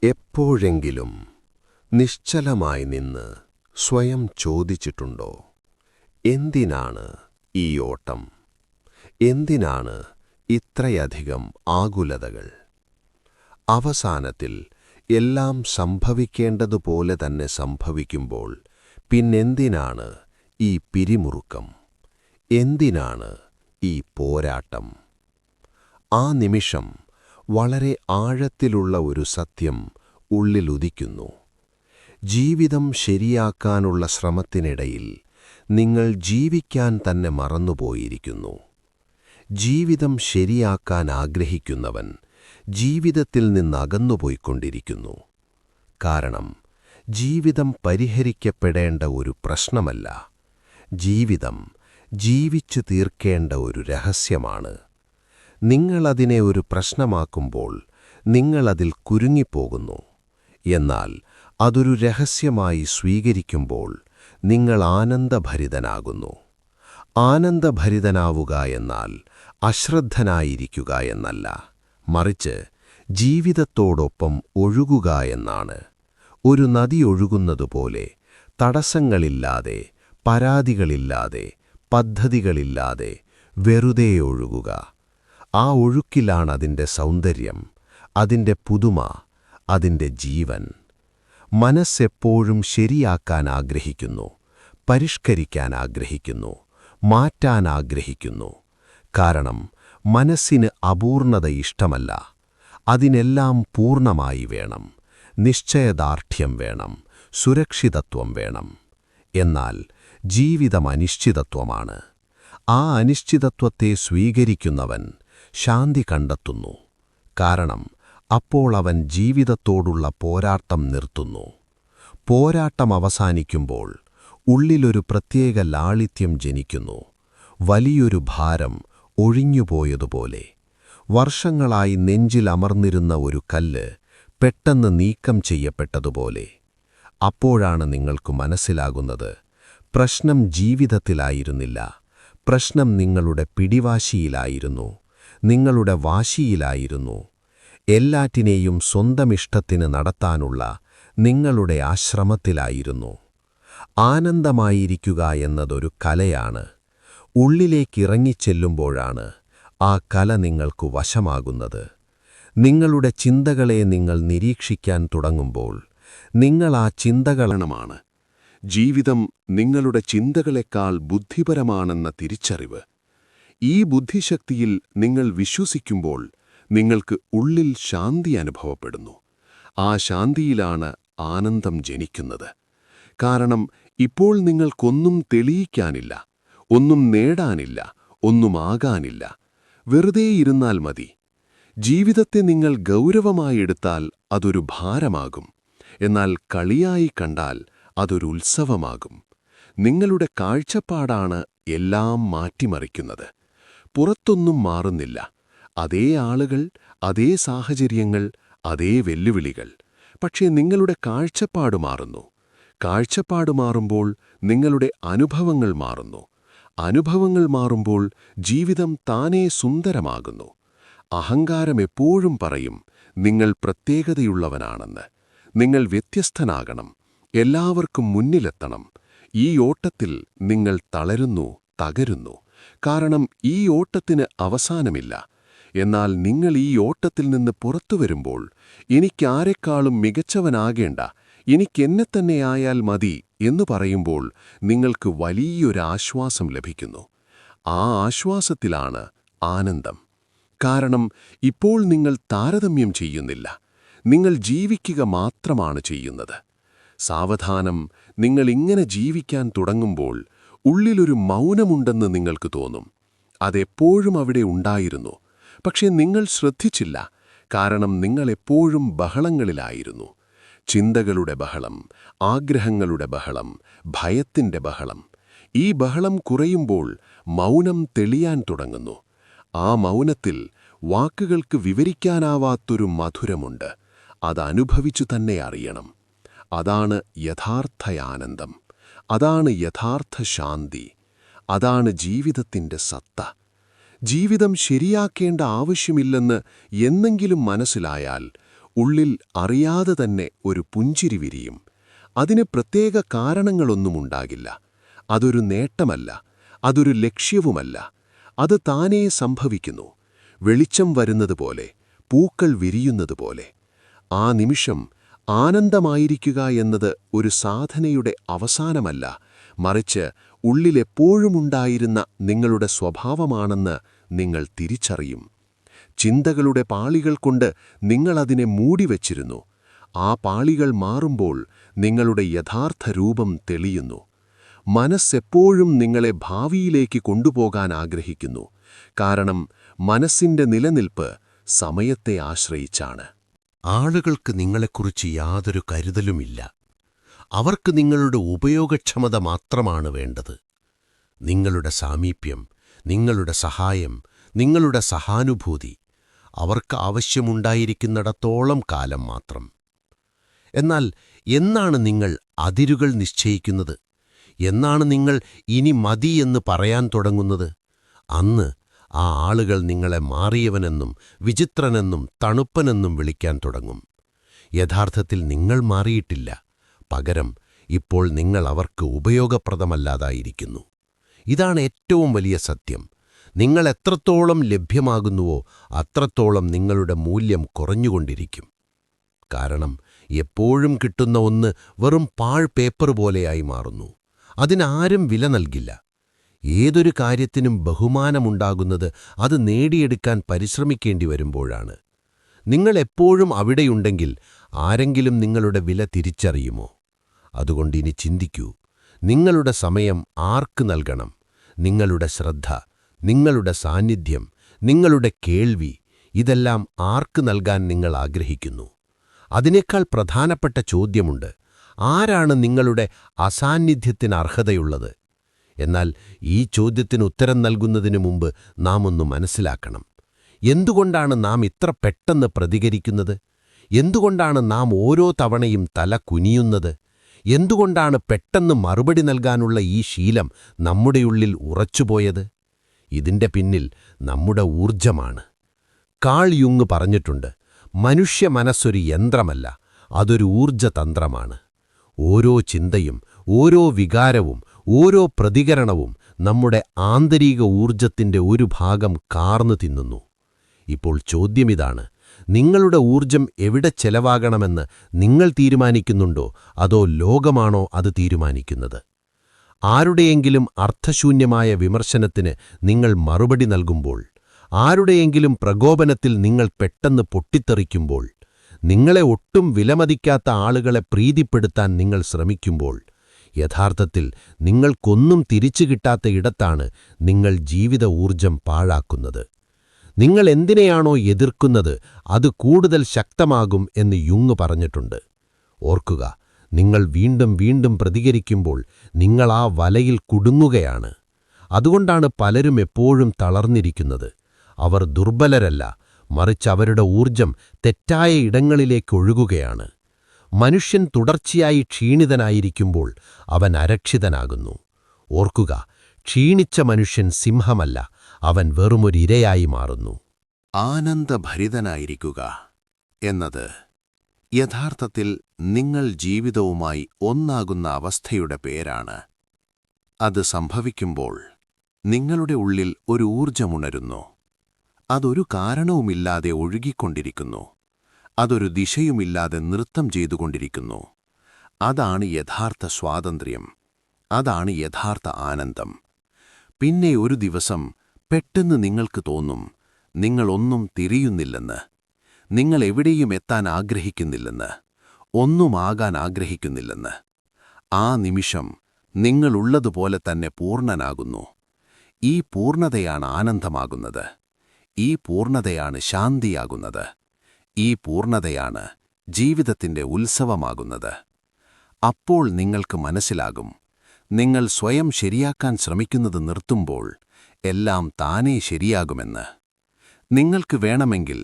എപ്പോഴെങ്കിലും നിശ്ചലമായി നിന്ന് സ്വയം ചോദിച്ചിട്ടുണ്ടോ, എന്തിനാണ് ഈ ഓട്ടം? എന്തിനാണ് ഇത്രയധികം ആകുലതകൾ? അവസാനത്തിൽ എല്ലാം സംഭവിക്കേണ്ടതുപോലെ തന്നെ സംഭവിക്കുമ്പോൾ പിന്നെന്തിനാണ് ഈ പിരിമുറുക്കം? എന്തിനാണ് ഈ പോരാട്ടം? ആ നിമിഷം വളരെ ആഴത്തിലുള്ള ഒരു സത്യം ഉള്ളിലുദിക്കുന്നു. ജീവിതം ശരിയാക്കാനുള്ള ശ്രമത്തിനിടയിൽ നിങ്ങൾ ജീവിക്കാൻ തന്നെ മറന്നുപോയിരിക്കുന്നു. ജീവിതം ശരിയാക്കാൻ ആഗ്രഹിക്കുന്നവൻ ജീവിതത്തിൽ നിന്നകന്നുപോയിക്കൊണ്ടിരിക്കുന്നു. കാരണം ജീവിതം പരിഹരിക്കപ്പെടേണ്ട ഒരു പ്രശ്നമല്ല, ജീവിതം ജീവിച്ചു തീർക്കേണ്ട ഒരു രഹസ്യമാണ്. നിങ്ങളതിനെ ഒരു പ്രശ്നമാക്കുമ്പോൾ നിങ്ങളതിൽ കുരുങ്ങിപ്പോകുന്നു. എന്നാൽ അതൊരു രഹസ്യമായി സ്വീകരിക്കുമ്പോൾ നിങ്ങൾ ആനന്ദഭരിതനാകുന്നു. ആനന്ദഭരിതനാവുക എന്നാൽ അശ്രദ്ധനായിരിക്കുക എന്നല്ല, മറിച്ച് ജീവിതത്തോടൊപ്പം ഒഴുകുക എന്നാണ്. ഒരു നദി ഒഴുകുന്നതുപോലെ, തടസ്സങ്ങളില്ലാതെ, പരാതികളില്ലാതെ, പദ്ധതികളില്ലാതെ വെറുതെ ഒഴുകുക. ആ ഒഴുക്കിലാണതിൻ്റെ സൗന്ദര്യം, അതിൻ്റെ പുതുമ, അതിൻ്റെ ജീവൻ. മനസ്സെപ്പോഴും ശരിയാക്കാൻ ആഗ്രഹിക്കുന്നു, പരിഷ്കരിക്കാൻ ആഗ്രഹിക്കുന്നു, മാറ്റാൻ ആഗ്രഹിക്കുന്നു. കാരണം മനസ്സിന് അപൂർണത ഇഷ്ടമല്ല. അതിനെല്ലാം പൂർണ്ണമായി വേണം, നിശ്ചയദാർഢ്യം വേണം, സുരക്ഷിതത്വം വേണം. എന്നാൽ ജീവിതം അനിശ്ചിതത്വമാണ്. ആ അനിശ്ചിതത്വത്തെ സ്വീകരിക്കുന്നവൻ ശാന്തി കണ്ടെത്തുന്നു. കാരണം അപ്പോൾ അവൻ ജീവിതത്തോടുള്ള പോരാട്ടം നിർത്തുന്നു. പോരാട്ടം അവസാനിക്കുമ്പോൾ ഉള്ളിലൊരു പ്രത്യേക ലാളിത്യം ജനിക്കുന്നു. വലിയൊരു ഭാരം ഒഴിഞ്ഞുപോയതുപോലെ, വർഷങ്ങളായി നെഞ്ചിൽ അമർന്നിരുന്ന ഒരു കല്ല് പെട്ടെന്ന് നീക്കം ചെയ്യപ്പെട്ടതുപോലെ. അപ്പോഴാണ് നിങ്ങൾക്ക് മനസ്സിലാകുന്നത്, പ്രശ്നം ജീവിതത്തിലായിരുന്നില്ല, പ്രശ്നം നിങ്ങളുടെ പിടിവാശിയിലായിരുന്നു, നിങ്ങളുടെ വാശിയിലായിരുന്നു. എല്ലാറ്റിനെയും സ്വന്തം ഇഷ്ടത്തിന് നടത്താനുള്ള നിങ്ങളുടെ ആശ്രമത്തിലായിരുന്നു. ആനന്ദമായിരിക്കുക എന്നതൊരു കലയാണ്. ഉള്ളിലേക്കിറങ്ങിച്ചെല്ലുമ്പോഴാണ് ആ കല നിങ്ങൾക്ക് വശമാകുന്നത്. നിങ്ങളുടെ ചിന്തകളെ നിങ്ങൾ നിരീക്ഷിക്കാൻ തുടങ്ങുമ്പോൾ നിങ്ങൾ ആ ചിന്തകളാണ്. ജീവിതം നിങ്ങളുടെ ചിന്തകളെക്കാൾ ബുദ്ധിപരമാണെന്ന തിരിച്ചറിവ്. ഈ ബുദ്ധിശക്തിയിൽ നിങ്ങൾ വിശ്വസിക്കുമ്പോൾ നിങ്ങൾക്ക് ഉള്ളിൽ ശാന്തി അനുഭവപ്പെടുന്നു. ആ ശാന്തിയിലാണ് ആനന്ദം ജനിക്കുന്നത്. കാരണം ഇപ്പോൾ നിങ്ങൾക്കൊന്നും തെളിയിക്കാനില്ല, ഒന്നും നേടാനില്ല, ഒന്നുമാകാനില്ല. വെറുതെ ഇരുന്നാൽ മതി. ജീവിതത്തെ നിങ്ങൾ ഗൗരവമായി എടുത്താൽ അതൊരു ഭാരമാകും. എന്നാൽ കളിയായി കണ്ടാൽ അതൊരു ഉത്സവമാകും. നിങ്ങളുടെ കാഴ്ചപ്പാടാണ് എല്ലാം മാറ്റിമറിക്കുന്നത്. പുറത്തൊന്നും മാറുന്നില്ല. അതേ ആളുകൾ, അതേ സാഹചര്യങ്ങൾ, അതേ വെല്ലുവിളികൾ. പക്ഷേ നിങ്ങളുടെ കാഴ്ചപ്പാട് മാറുന്നു. കാഴ്ചപ്പാട് മാറുമ്പോൾ നിങ്ങളുടെ അനുഭവങ്ങൾ മാറുന്നു. അനുഭവങ്ങൾ മാറുമ്പോൾ ജീവിതം താനേ സുന്ദരമാകുന്നു. അഹങ്കാരം എപ്പോഴും പറയും, നിങ്ങൾ പ്രത്യേകതയുള്ളവനാണെന്ന്. നിങ്ങൾ വ്യത്യസ്തനാകണം, എല്ലാവർക്കും മുന്നിലെത്തണം. ഈ ഓട്ടത്തിൽ നിങ്ങൾ തളരുന്നു, തകരുന്നു. കാരണം ഈ ഓട്ടത്തിന് അവസാനമില്ല. എന്നാൽ നിങ്ങൾ ഈ ഓട്ടത്തിൽ നിന്ന് പുറത്തുവരുമ്പോൾ, എനിക്കാരെക്കാളും മികച്ചവനാകേണ്ട, എനിക്കെന്നെ ആയാൽ മതി എന്ന് പറയുമ്പോൾ നിങ്ങൾക്ക് വലിയൊരാശ്വാസം ലഭിക്കുന്നു. ആ ആശ്വാസത്തിലാണ് ആനന്ദം. കാരണം ഇപ്പോൾ നിങ്ങൾ താരതമ്യം ചെയ്യുന്നില്ല, നിങ്ങൾ ജീവിക്കുക മാത്രമാണ് ചെയ്യുന്നത്. സാവധാനം നിങ്ങൾ ഇങ്ങനെ ജീവിക്കാൻ തുടങ്ങുമ്പോൾ ഉള്ളിലൊരു മൗനമുണ്ടെന്ന് നിങ്ങൾക്ക് തോന്നും. അതെപ്പോഴും അവിടെ ഉണ്ടായിരുന്നു. പക്ഷേ നിങ്ങൾ ശ്രദ്ധിച്ചില്ല. കാരണം നിങ്ങളെപ്പോഴും ബഹളങ്ങളിലായിരുന്നു. ചിന്തകളുടെ ബഹളം, ആഗ്രഹങ്ങളുടെ ബഹളം, ഭയത്തിൻ്റെ ബഹളം. ഈ ബഹളം കുറയുമ്പോൾ മൗനം തെളിയാൻ തുടങ്ങുന്നു. ആ മൗനത്തിൽ വാക്കുകൾക്ക് വിവരിക്കാനാവാത്തൊരു മധുരമുണ്ട്. അതനുഭവിച്ചു തന്നെ അറിയണം. അതാണ് യഥാർത്ഥ ആനന്ദം. അതാണ് യഥാർത്ഥ ശാന്തി. അതാണ് ജീവിതത്തിൻ്റെ സത്ത. ജീവിതം ശരിയാക്കേണ്ട ആവശ്യമില്ലെന്ന് എന്നെങ്കിലും മനസ്സിലായാൽ ഉള്ളിൽ അറിയാതെ തന്നെ ഒരു പുഞ്ചിരി വിരിയും. അതിന് പ്രത്യേക കാരണങ്ങളൊന്നുമുണ്ടാകില്ല. അതൊരു നേട്ടമല്ല, അതൊരു ലക്ഷ്യവുമല്ല. അത് താനേ സംഭവിക്കുന്നു, വെളിച്ചം വരുന്നതുപോലെ, പൂക്കൾ വിരിയുന്നതുപോലെ. ആ നിമിഷം ആനന്ദമായിരിക്കുക എന്നത് ഒരു സാധനയുടെ അവസാനമല്ല, മറിച്ച് ഉള്ളിലെപ്പോഴുമുണ്ടായിരുന്ന നിങ്ങളുടെ സ്വഭാവമാണെന്ന് നിങ്ങൾ തിരിച്ചറിയും. ചിന്തകളുടെ പാളികൾ കൊണ്ട് നിങ്ങളതിനെ മൂടിവച്ചിരുന്നു. ആ പാളികൾ മാറുമ്പോൾ നിങ്ങളുടെ യഥാർത്ഥ രൂപം തെളിയുന്നു. മനസ്സെപ്പോഴും നിങ്ങളെ ഭാവിയിലേക്ക് കൊണ്ടുപോകാൻ ആഗ്രഹിക്കുന്നു. കാരണം മനസ്സിന്റെ നിലനിൽപ്പ് സമയത്തെ ആശ്രയിച്ചാണ്. ആളുകൾക്ക് നിങ്ങളെക്കുറിച്ച് യാതൊരു കരുതലുമില്ല. അവർക്ക് നിങ്ങളുടെ ഉപയോഗക്ഷമത മാത്രമാണ് വേണ്ടത്. നിങ്ങളുടെ സാമീപ്യം, നിങ്ങളുടെ സഹായം, നിങ്ങളുടെ സഹാനുഭൂതി അവർക്ക് ആവശ്യമുണ്ടായിരിക്കുന്നിടത്തോളം കാലം മാത്രം. എന്നാൽ എന്നാണ് നിങ്ങൾ അതിരുകൾ നിശ്ചയിക്കുന്നത്? എന്നാണ് നിങ്ങൾ ഇനി മതി എന്ന് പറയാൻ തുടങ്ങുന്നത്? അന്ന് ആ ആളുകൾ നിങ്ങളെ മാറിയവനെന്നും വിചിത്രനെന്നും തണുപ്പനെന്നും വിളിക്കാൻ തുടങ്ങും. യഥാർത്ഥത്തിൽ നിങ്ങൾ മാറിയിട്ടില്ല. പകരം ഇപ്പോൾ നിങ്ങൾ അവർക്ക് ഉപയോഗപ്രദമല്ലാതായിരിക്കുന്നു. ഇതാണ് ഏറ്റവും വലിയ സത്യം. നിങ്ങൾ എത്രത്തോളം ലഭ്യമാകുന്നുവോ അത്രത്തോളം നിങ്ങളുടെ മൂല്യം കുറഞ്ഞുകൊണ്ടിരിക്കും. കാരണം എപ്പോഴും കിട്ടുന്ന ഒന്ന് വെറും പാഴ് പേപ്പർ പോലെയായി മാറുന്നു. അതിനാരും വില നൽകില്ല. ഏതൊരു കാര്യത്തിനും ബഹുമാനമുണ്ടാകുന്നത് അത് നേടിയെടുക്കാൻ പരിശ്രമിക്കേണ്ടി വരുമ്പോഴാണ്. നിങ്ങൾ എപ്പോഴും അവിടെയുണ്ടെങ്കിൽ ആരെങ്കിലും നിങ്ങളുടെ വില തിരിച്ചറിയുമോ? അതുകൊണ്ടിനി ചിന്തിക്കൂ. നിങ്ങളുടെ സമയം ആർക്ക് നൽകണം? നിങ്ങളുടെ ശ്രദ്ധ, നിങ്ങളുടെ സാന്നിധ്യം, നിങ്ങളുടെ കേൾവി, ഇതെല്ലാം ആർക്ക് നൽകാൻ നിങ്ങൾ ആഗ്രഹിക്കുന്നു? അതിനേക്കാൾ പ്രധാനപ്പെട്ട ചോദ്യമുണ്ട്: ആരാണ് നിങ്ങളുടെ അസാന്നിധ്യത്തിന് അർഹതയുള്ളത്? എന്നാൽ ഈ ചോദ്യത്തിന് ഉത്തരം നൽകുന്നതിനു മുമ്പ് നാം ഒന്ന് മനസ്സിലാക്കണം. എന്തുകൊണ്ടാണ് നാം ഇത്ര പെട്ടെന്ന് പ്രതികരിക്കുന്നത്? എന്തുകൊണ്ടാണ് നാം ഓരോ തവണയും തല കുനിയുന്നത്? എന്തുകൊണ്ടാണ് പെട്ടെന്ന് മറുപടി നൽകാനുള്ള ഈ ശീലം നമ്മുടെയുള്ളിൽ ഉറച്ചുപോയത്? ഇതിന്റെ പിന്നിൽ നമ്മുടെ ഊർജമാണ്. കാൾ യുങ് പറഞ്ഞിട്ടുണ്ട്, മനുഷ്യ മനസ്സൊരു യന്ത്രമല്ല, അതൊരു ഊർജതന്ത്രമാണ്. ഓരോ ചിന്തയും, ഓരോ വികാരവും, ഓരോ പ്രതികരണവും നമ്മുടെ ആന്തരിക ഊർജത്തിന്റെ ഒരു ഭാഗം കാർന്നു തിന്നുന്നു. ഇപ്പോൾ ചോദ്യമിതാണ്: നിങ്ങളുടെ ഊർജം എവിടെ ചെലവാകണമെന്ന് നിങ്ങൾ തീരുമാനിക്കുന്നുണ്ടോ, അതോ ലോകമാണോ അത് തീരുമാനിക്കുന്നത്? ആരുടെയെങ്കിലും അർത്ഥശൂന്യമായ വിമർശനത്തിന് നിങ്ങൾ മറുപടി നൽകുമ്പോൾ, ആരുടെയെങ്കിലും പ്രകോപനത്തിൽ നിങ്ങൾ പെട്ടെന്ന് പൊട്ടിത്തെറിക്കുമ്പോൾ, നിങ്ങളെ ഒട്ടും വിലമതിക്കാത്ത ആളുകളെ പ്രീതിപ്പെടുത്താൻ നിങ്ങൾ ശ്രമിക്കുമ്പോൾ, യഥാർത്ഥത്തിൽ നിങ്ങൾക്കൊന്നും തിരിച്ചു കിട്ടാത്ത ഇടത്താണ് നിങ്ങൾ ജീവിത ഊർജം പാഴാക്കുന്നത്. നിങ്ങൾ എന്തിനെയാണോ എതിർക്കുന്നത് അത് കൂടുതൽ ശക്തമാകും എന്ന് യുങ് പറഞ്ഞിട്ടുണ്ട്. ഓർക്കുക, നിങ്ങൾ വീണ്ടും വീണ്ടും പ്രതികരിക്കുമ്പോൾ നിങ്ങൾ ആ വലയിൽ കുടുങ്ങുകയാണ്. അതുകൊണ്ടാണ് പലരും എപ്പോഴും തളർന്നിരിക്കുന്നത്. അവർ ദുർബലരല്ല, മറിച്ച് അവരുടെ ഊർജം തെറ്റായ ഇടങ്ങളിലേക്കൊഴുകുകയാണ്. മനുഷ്യൻ തുടർച്ചയായി ക്ഷീണിതനായിരിക്കുമ്പോൾ അവൻ അരക്ഷിതനാകുന്നു. ഓർക്കുക, ക്ഷീണിച്ച മനുഷ്യൻ സിംഹമല്ല, അവൻ വെറുമൊരിരയായി മാറുന്നു. ആനന്ദഭരിതനായിരിക്കുക എന്നത് യഥാർത്ഥത്തിൽ നിങ്ങൾ ജീവിതവുമായി ഒന്നാകുന്ന അവസ്ഥയുടെ പേരാണ്. അത് സംഭവിക്കുമ്പോൾ നിങ്ങളുടെ ഉള്ളിൽ ഒരു ഊർജമുണരുന്നു. അതൊരു കാരണവുമില്ലാതെ ഒഴുകിക്കൊണ്ടിരിക്കുന്നു. അതൊരു ദിശയുമില്ലാതെ നൃത്തം ചെയ്തുകൊണ്ടിരിക്കുന്നു. അതാണ് യഥാർത്ഥ സ്വാതന്ത്ര്യം. അതാണ് യഥാർത്ഥ ആനന്ദം. പിന്നെ ഒരു ദിവസം പെട്ടെന്ന് നിങ്ങൾക്ക് തോന്നും, നിങ്ങളൊന്നും തിരിയുന്നില്ലെന്ന്, നിങ്ങൾ എവിടെയും എത്താൻ ആഗ്രഹിക്കുന്നില്ലെന്ന്, ഒന്നുമാകാൻ ആഗ്രഹിക്കുന്നില്ലെന്ന്. ആ നിമിഷം നിങ്ങളുള്ളതുപോലെ തന്നെ പൂർണ്ണനാകുന്നു. ഈ പൂർണ്ണതയാണ് ആനന്ദമാകുന്നത്. ഈ പൂർണ്ണതയാണ് ശാന്തിയാകുന്നത്. ഈ പൂർണ്ണതയാണ് ജീവിതത്തിന്റെ ഉത്സവമാകുന്നത്. അപ്പോൾ നിങ്ങൾക്ക് മനസ്സിലാകും, നിങ്ങൾ സ്വയം ശരിയാക്കാൻ ശ്രമിക്കുന്നത് നിർത്തുമ്പോൾ എല്ലാം താനേ ശരിയാകുമെന്ന്. നിങ്ങൾക്ക് വേണമെങ്കിൽ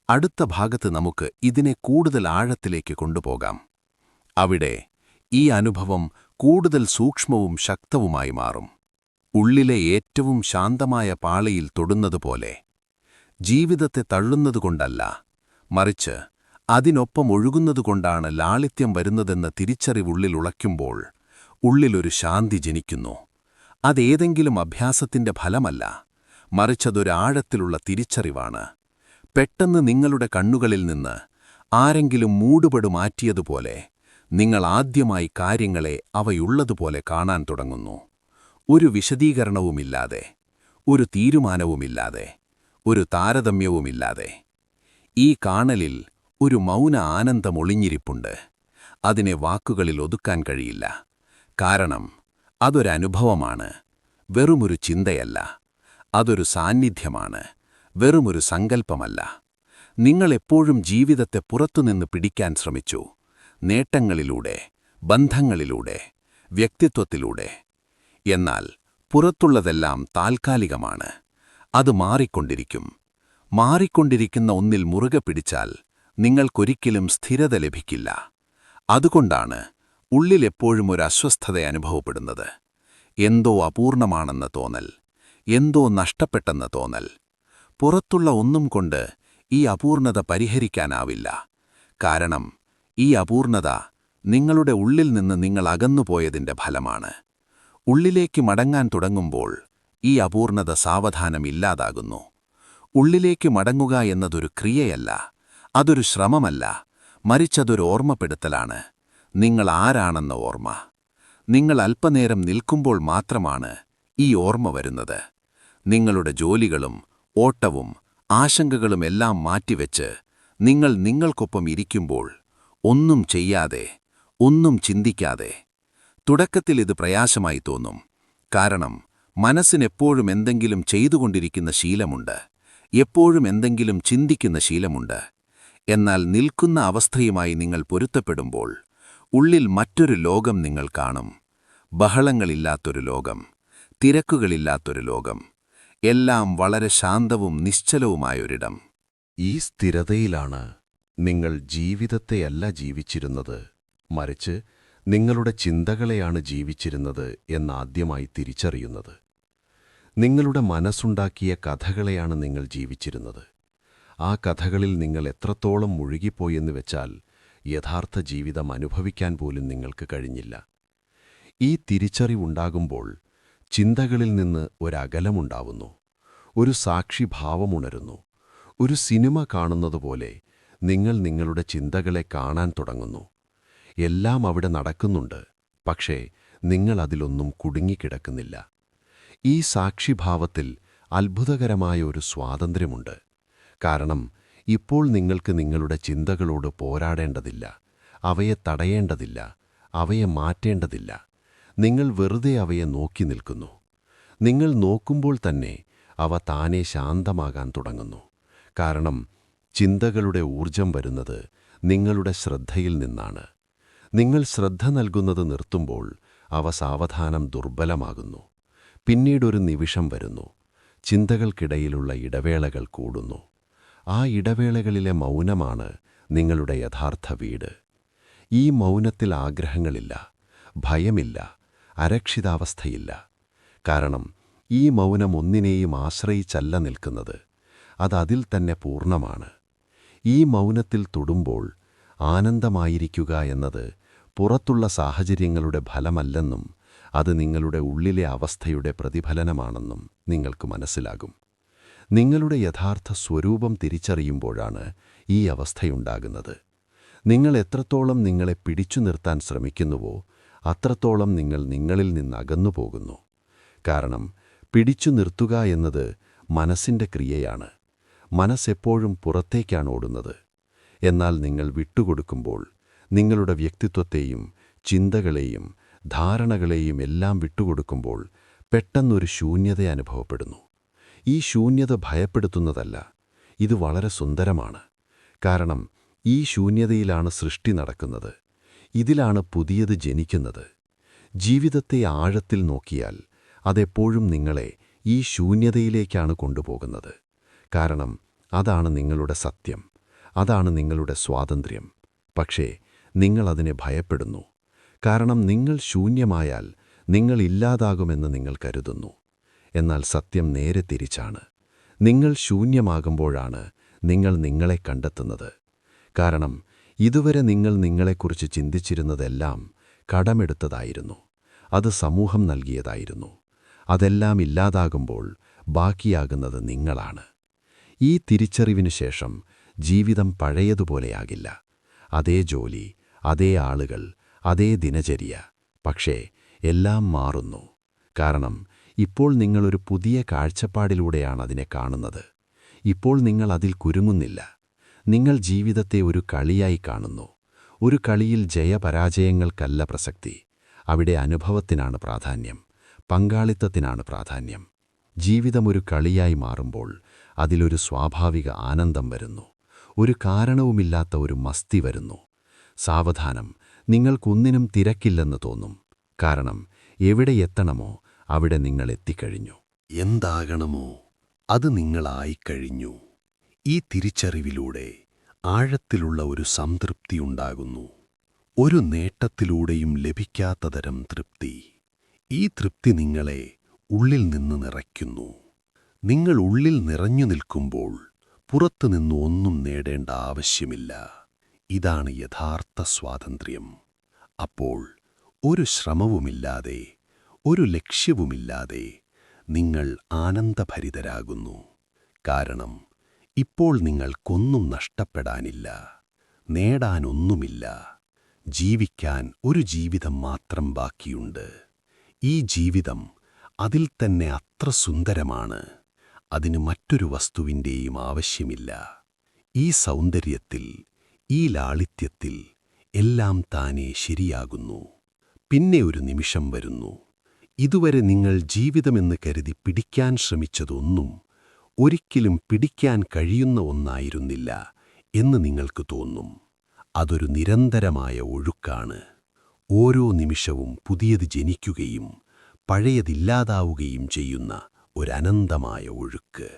അടുത്ത ഭാഗത്ത് നമുക്ക് ഇതിനെ കൂടുതൽ ആഴത്തിലേക്ക് കൊണ്ടുപോകാം. അവിടെ ഈ അനുഭവം കൂടുതൽ സൂക്ഷ്മവും ശക്തവുമായി മാറും. ഉള്ളിലെ ഏറ്റവും ശാന്തമായ പാളിയിൽ തൊടുന്നതുപോലെ. ജീവിതത്തെ തള്ളുന്നതുകൊണ്ടല്ല, മറിച്ച് അതിനൊപ്പം ഒഴുകുന്നതുകൊണ്ടാണ് ലാളിത്യം വരുന്നതെന്ന തിരിച്ചറിവുള്ളിൽ ഉളയ്ക്കുമ്പോൾ ഉള്ളിലൊരു ശാന്തി ജനിക്കുന്നു. അതേതെങ്കിലും അഭ്യാസത്തിന്റെ ഫലമല്ല, മറിച്ചതൊരാഴത്തിലുള്ള തിരിച്ചറിവാണ്. പെട്ടെന്ന് നിങ്ങളുടെ കണ്ണുകളിൽ നിന്ന് ആരെങ്കിലും മൂടുപടു മാറ്റിയതുപോലെ നിങ്ങൾ ആദ്യമായി കാര്യങ്ങളെ അവയുള്ളതുപോലെ കാണാൻ തുടങ്ങുന്നു. ഒരു വിശദീകരണവുമില്ലാതെ, ഒരു തീരുമാനവുമില്ലാതെ, ഒരു താരതമ്യവുമില്ലാതെ. ഈ കാണലിൽ ഒരു മൗന ആനന്ദം ഒളിഞ്ഞിരിപ്പുണ്ട്. അതിനെ വാക്കുകളിൽ ഒതുക്കാൻ കഴിയില്ല. കാരണം അതൊരനുഭവമാണ്, വെറുമൊരു ചിന്തയല്ല. അതൊരു സാന്നിധ്യമാണ്, വെറുമൊരു സങ്കല്പമല്ല. നിങ്ങളെപ്പോഴും ജീവിതത്തെ പുറത്തുനിന്ന് പിടിക്കാൻ ശ്രമിച്ചു. നേട്ടങ്ങളിലൂടെ, ബന്ധങ്ങളിലൂടെ, വ്യക്തിത്വത്തിലൂടെ. എന്നാൽ പുറത്തുള്ളതെല്ലാം താൽക്കാലികമാണ്. അത് മാറിക്കൊണ്ടിരിക്കും. മാറിക്കൊണ്ടിരിക്കുന്ന ഒന്നിൽ മുറുകെ പിടിച്ചാൽ നിങ്ങൾക്കൊരിക്കലും സ്ഥിരത ലഭിക്കില്ല. അതുകൊണ്ടാണ് ഉള്ളിലെപ്പോഴും ഒരു അസ്വസ്ഥത അനുഭവപ്പെടുന്നത്. എന്തോ അപൂർണമാണെന്ന തോന്നൽ, എന്തോ നഷ്ടപ്പെട്ടെന്ന തോന്നൽ. പുറത്തുള്ള ഒന്നും കൊണ്ട് ഈ അപൂർണത പരിഹരിക്കാനാവില്ല. കാരണം ഈ അപൂർണത നിങ്ങളുടെ ഉള്ളിൽ നിന്ന് നിങ്ങൾ അകന്നുപോയതിന്റെ ഫലമാണ്. ഉള്ളിലേക്ക് മടങ്ങാൻ തുടങ്ങുമ്പോൾ ഈ അപൂർണത സാവധാനം ഇല്ലാതാകുന്നു. ഉള്ളിലേക്ക് മടങ്ങുക എന്നതൊരു ക്രിയയല്ല, അതൊരു ശ്രമമല്ല, മറിച്ചതൊരു ഓർമ്മപ്പെടുത്തലാണ്. നിങ്ങൾ ആരാണെന്ന ഓർമ്മ. നിങ്ങൾ അല്പനേരം നിൽക്കുമ്പോൾ മാത്രമാണ് ഈ ഓർമ്മ വരുന്നത്. നിങ്ങളുടെ ജോലികളും ഓട്ടവും ആശങ്കകളുമെല്ലാം മാറ്റിവെച്ച് നിങ്ങൾ നിങ്ങൾക്കൊപ്പം ഇരിക്കുമ്പോൾ, ഒന്നും ചെയ്യാതെ, ഒന്നും ചിന്തിക്കാതെ. തുടക്കത്തിൽ ഇത് പ്രയാസമായി തോന്നും. കാരണം മനസ്സിനെപ്പോഴും എന്തെങ്കിലും ചെയ്തുകൊണ്ടിരിക്കുന്ന ശീലമുണ്ട്, എപ്പോഴും എന്തെങ്കിലും ചിന്തിക്കുന്ന ശീലമുണ്ട്. എന്നാൽ നിൽക്കുന്ന അവസ്ഥയുമായി നിങ്ങൾ പൊരുത്തപ്പെടുമ്പോൾ ഉള്ളിൽ മറ്റൊരു ലോകം നിങ്ങൾ കാണും. ബഹളങ്ങളില്ലാത്തൊരു ലോകം, തിരക്കുകളില്ലാത്തൊരു ലോകം, എല്ലാം വളരെ ശാന്തവും നിശ്ചലവുമായൊരിടം. ഈ സ്ഥിരതയിലാണ് നിങ്ങൾ ജീവിതത്തെയല്ല ജീവിച്ചിരുന്നത്, മറിച്ച് നിങ്ങളുടെ ചിന്തകളെയാണ് ജീവിച്ചിരുന്നത് എന്നാദ്യമായി തിരിച്ചറിയുന്നത്. നിങ്ങളുടെ മനസ്സുണ്ടാക്കിയ കഥകളെയാണ് നിങ്ങൾ ജീവിച്ചിരുന്നത്. ആ കഥകളിൽ നിങ്ങൾ എത്രത്തോളം മുഴുകിപ്പോയെന്ന് വെച്ചാൽ യഥാർത്ഥ ജീവിതം അനുഭവിക്കാൻ പോലും നിങ്ങൾക്ക് കഴിഞ്ഞില്ല. ഈ തിരിച്ചറിവുണ്ടാകുമ്പോൾ ചിന്തകളിൽ നിന്ന് ഒരകലമുണ്ടാവുന്നു. ഒരു സാക്ഷിഭാവമുണരുന്നു. ഒരു സിനിമ കാണുന്നതുപോലെ നിങ്ങൾ നിങ്ങളുടെ ചിന്തകളെ കാണാൻ തുടങ്ങുന്നു. എല്ലാം അവിടെ നടക്കുന്നുണ്ട്, പക്ഷേ നിങ്ങൾ അതിലൊന്നും കുടുങ്ങിക്കിടക്കുന്നില്ല. ഈ സാക്ഷിഭാവത്തിൽ അത്ഭുതകരമായ ഒരു സ്വാതന്ത്ര്യമുണ്ട്. കാരണം ഇപ്പോൾ നിങ്ങൾക്ക് നിങ്ങളുടെ ചിന്തകളോട് പോരാടേണ്ടതില്ല, അവയെ തടയേണ്ടതില്ല, അവയെ മാറ്റേണ്ടതില്ല. നിങ്ങൾ വെറുതെ അവയെ നോക്കി നിൽക്കുന്നു. നിങ്ങൾ നോക്കുമ്പോൾ തന്നെ അവ താനെ ശാന്തമാകാൻ തുടങ്ങുന്നു. കാരണം ചിന്തകളുടെ ഊർജം വരുന്നത് നിങ്ങളുടെ ശ്രദ്ധയിൽ നിന്നാണ്. നിങ്ങൾ ശ്രദ്ധ നൽകുന്നത് നിർത്തുമ്പോൾ അവ സാവധാനം ദുർബലമാകുന്നു. പിന്നീടൊരു നിമിഷം വരുന്നു. ചിന്തകൾക്കിടയിലുള്ള ഇടവേളകൾ കൂടുന്നു. ആ ഇടവേളകളിലെ മൗനമാണ് നിങ്ങളുടെ യഥാർത്ഥ വീട്. ഈ മൗനത്തിൽ ആഗ്രഹങ്ങളില്ല, ഭയമില്ല, അരക്ഷിതാവസ്ഥയില്ല. കാരണം ഈ മൗനം ഒന്നിനെയും ആശ്രയിച്ചല്ല നിൽക്കുന്നത്, അതതിൽ തന്നെ പൂർണ്ണമാണ്. ഈ മൗനത്തിൽ തൊടുമ്പോൾ ആനന്ദമായിരിക്കുക എന്നത് പുറത്തുള്ള സാഹചര്യങ്ങളുടെ ഫലമല്ലെന്നും അത് നിങ്ങളുടെ ഉള്ളിലെ അവസ്ഥയുടെ പ്രതിഫലനമാണെന്നും നിങ്ങൾക്ക് മനസ്സിലാകും. നിങ്ങളുടെ യഥാർത്ഥ സ്വരൂപം തിരിച്ചറിയുമ്പോഴാണ് ഈ അവസ്ഥയുണ്ടാകുന്നത്. നിങ്ങൾ എത്രത്തോളം നിങ്ങളെ പിടിച്ചു നിർത്താൻ ശ്രമിക്കുന്നുവോ അത്രത്തോളം നിങ്ങൾ നിങ്ങളിൽ നിന്നകന്നു പോകുന്നു. കാരണം പിടിച്ചു നിർത്തുക എന്നത് മനസ്സിൻ്റെ ക്രിയയാണ്. മനസ്സെപ്പോഴും പുറത്തേക്കാണ് ഓടുന്നത്. എന്നാൽ നിങ്ങൾ വിട്ടുകൊടുക്കുമ്പോൾ, നിങ്ങളുടെ വ്യക്തിത്വത്തെയും ചിന്തകളെയും ധാരണകളെയും എല്ലാം വിട്ടുകൊടുക്കുമ്പോൾ പെട്ടെന്നൊരു ശൂന്യത അനുഭവപ്പെടുന്നു. ഈ ശൂന്യത ഭയപ്പെടുത്തുന്നതല്ല, ഇത് വളരെ സുന്ദരമാണ്. കാരണം ഈ ശൂന്യതയിലാണ് സൃഷ്ടി നടക്കുന്നത്. ഇതിലാണ് പുതിയത് ജനിക്കുന്നത്. ജീവിതത്തെ ആഴത്തിൽ നോക്കിയാൽ അതെപ്പോഴും നിങ്ങളെ ഈ ശൂന്യതയിലേക്കാണ് കൊണ്ടുപോകുന്നത്. കാരണം അതാണ് നിങ്ങളുടെ സത്യം, അതാണ് നിങ്ങളുടെ സ്വാതന്ത്ര്യം. പക്ഷേ നിങ്ങളതിനെ ഭയപ്പെടുന്നു. കാരണം നിങ്ങൾ ശൂന്യമായാൽ നിങ്ങൾ ഇല്ലാതാകുമെന്ന് നിങ്ങൾ കരുതുന്നു. എന്നാൽ സത്യം നേരെ തിരിച്ചാണ്. നിങ്ങൾ ശൂന്യമാകുമ്പോഴാണ് നിങ്ങൾ നിങ്ങളെ കണ്ടെത്തുന്നത്. കാരണം ഇതുവരെ നിങ്ങൾ നിങ്ങളെക്കുറിച്ച് ചിന്തിച്ചിരുന്നതെല്ലാം കടമെടുത്തതായിരുന്നു. അത് സമൂഹം നൽകിയതായിരുന്നു. അതെല്ലാം ഇല്ലാതാകുമ്പോൾ ബാക്കിയാകുന്നത് നിങ്ങളാണ്. ഈ തിരിച്ചറിവിനു ശേഷം ജീവിതം പഴയതുപോലെയാകില്ല. അതേ ജോലി, അതേ ആളുകൾ, അതേ ദിനചര്യ. പക്ഷേ എല്ലാം മാറുന്നു. കാരണം ഇപ്പോൾ നിങ്ങളൊരു പുതിയ കാഴ്ചപ്പാടിലൂടെയാണ് അതിനെ കാണുന്നത്. ഇപ്പോൾ നിങ്ങൾ അതിൽ കുരുങ്ങുന്നില്ല. നിങ്ങൾ ജീവിതത്തെ ഒരു കളിയായി കാണുന്നു. ഒരു കളിയിൽ ജയപരാജയങ്ങൾക്കല്ല പ്രസക്തി. അവിടെ അനുഭവത്തിനാണ് പ്രാധാന്യം, പങ്കാളിത്തത്തിനാണ് പ്രാധാന്യം. ജീവിതം ഒരു കളിയായി മാറുമ്പോൾ അതിലൊരു സ്വാഭാവിക ആനന്ദം വരുന്നു. ഒരു കാരണവുമില്ലാത്ത ഒരു മസ്തി വരുന്നു. സാവധാനം നിങ്ങൾക്കൊന്നിനും തിരക്കില്ലെന്ന് തോന്നും. കാരണം എവിടെ എത്തണമോ അവിടെ നിങ്ങൾ എത്തിക്കഴിഞ്ഞു. എന്താകണമോ അത് നിങ്ങളായിക്കഴിഞ്ഞു. ഈ തിരിച്ചറിവിലൂടെ ആഴത്തിലുള്ള ഒരു സംതൃപ്തിയുണ്ടാകുന്നു. ഒരു നേട്ടത്തിലൂടെയും ലഭിക്കാത്ത തരം തൃപ്തി. ഈ തൃപ്തി നിങ്ങളെ ഉള്ളിൽ നിന്ന് നിറയ്ക്കുന്നു. നിങ്ങൾ ഉള്ളിൽ നിറഞ്ഞു നിൽക്കുമ്പോൾ പുറത്തുനിന്ന് ഒന്നും നേടേണ്ട ആവശ്യമില്ല. ഇതാണ് യഥാർത്ഥ സ്വാതന്ത്ര്യം. അപ്പോൾ ഒരു ശ്രമവുമില്ലാതെ, ഒരു ലക്ഷ്യവുമില്ലാതെ നിങ്ങൾ ആനന്ദഭരിതരാകുന്നു. കാരണം ഇപ്പോൾ നിങ്ങൾക്കൊന്നും നഷ്ടപ്പെടാനില്ല, നേടാനൊന്നുമില്ല. ജീവിക്കാൻ ഒരു ജീവിതം മാത്രം ബാക്കിയുണ്ട്. ഈ ജീവിതം അതിൽ തന്നെ അത്ര സുന്ദരമാണ്. അതിന് മറ്റൊരു വസ്തുവിൻ്റെയും ആവശ്യമില്ല. ഈ സൗന്ദര്യത്തിൽ, ഈ ലാളിത്യത്തിൽ എല്ലാം താനേ ശരിയാകുന്നു. പിന്നെ ഒരു നിമിഷം വരുന്നു. ഇതുവരെ നിങ്ങൾ ജീവിതമെന്ന് കരുതി പിടിക്കാൻ ശ്രമിച്ചതൊന്നും ഒരിക്കലും പിടിക്കാൻ കഴിയുന്ന ഒന്നായിരുന്നില്ല എന്ന് നിങ്ങൾക്ക് തോന്നും. അതൊരു നിരന്തരമായ ഒഴുക്കാണ്. ഓരോ നിമിഷവും പുതിയത് ജനിക്കുകയും പഴയതില്ലാതാവുകയും ചെയ്യുന്ന ഒരനന്തമായ ഒഴുക്ക്.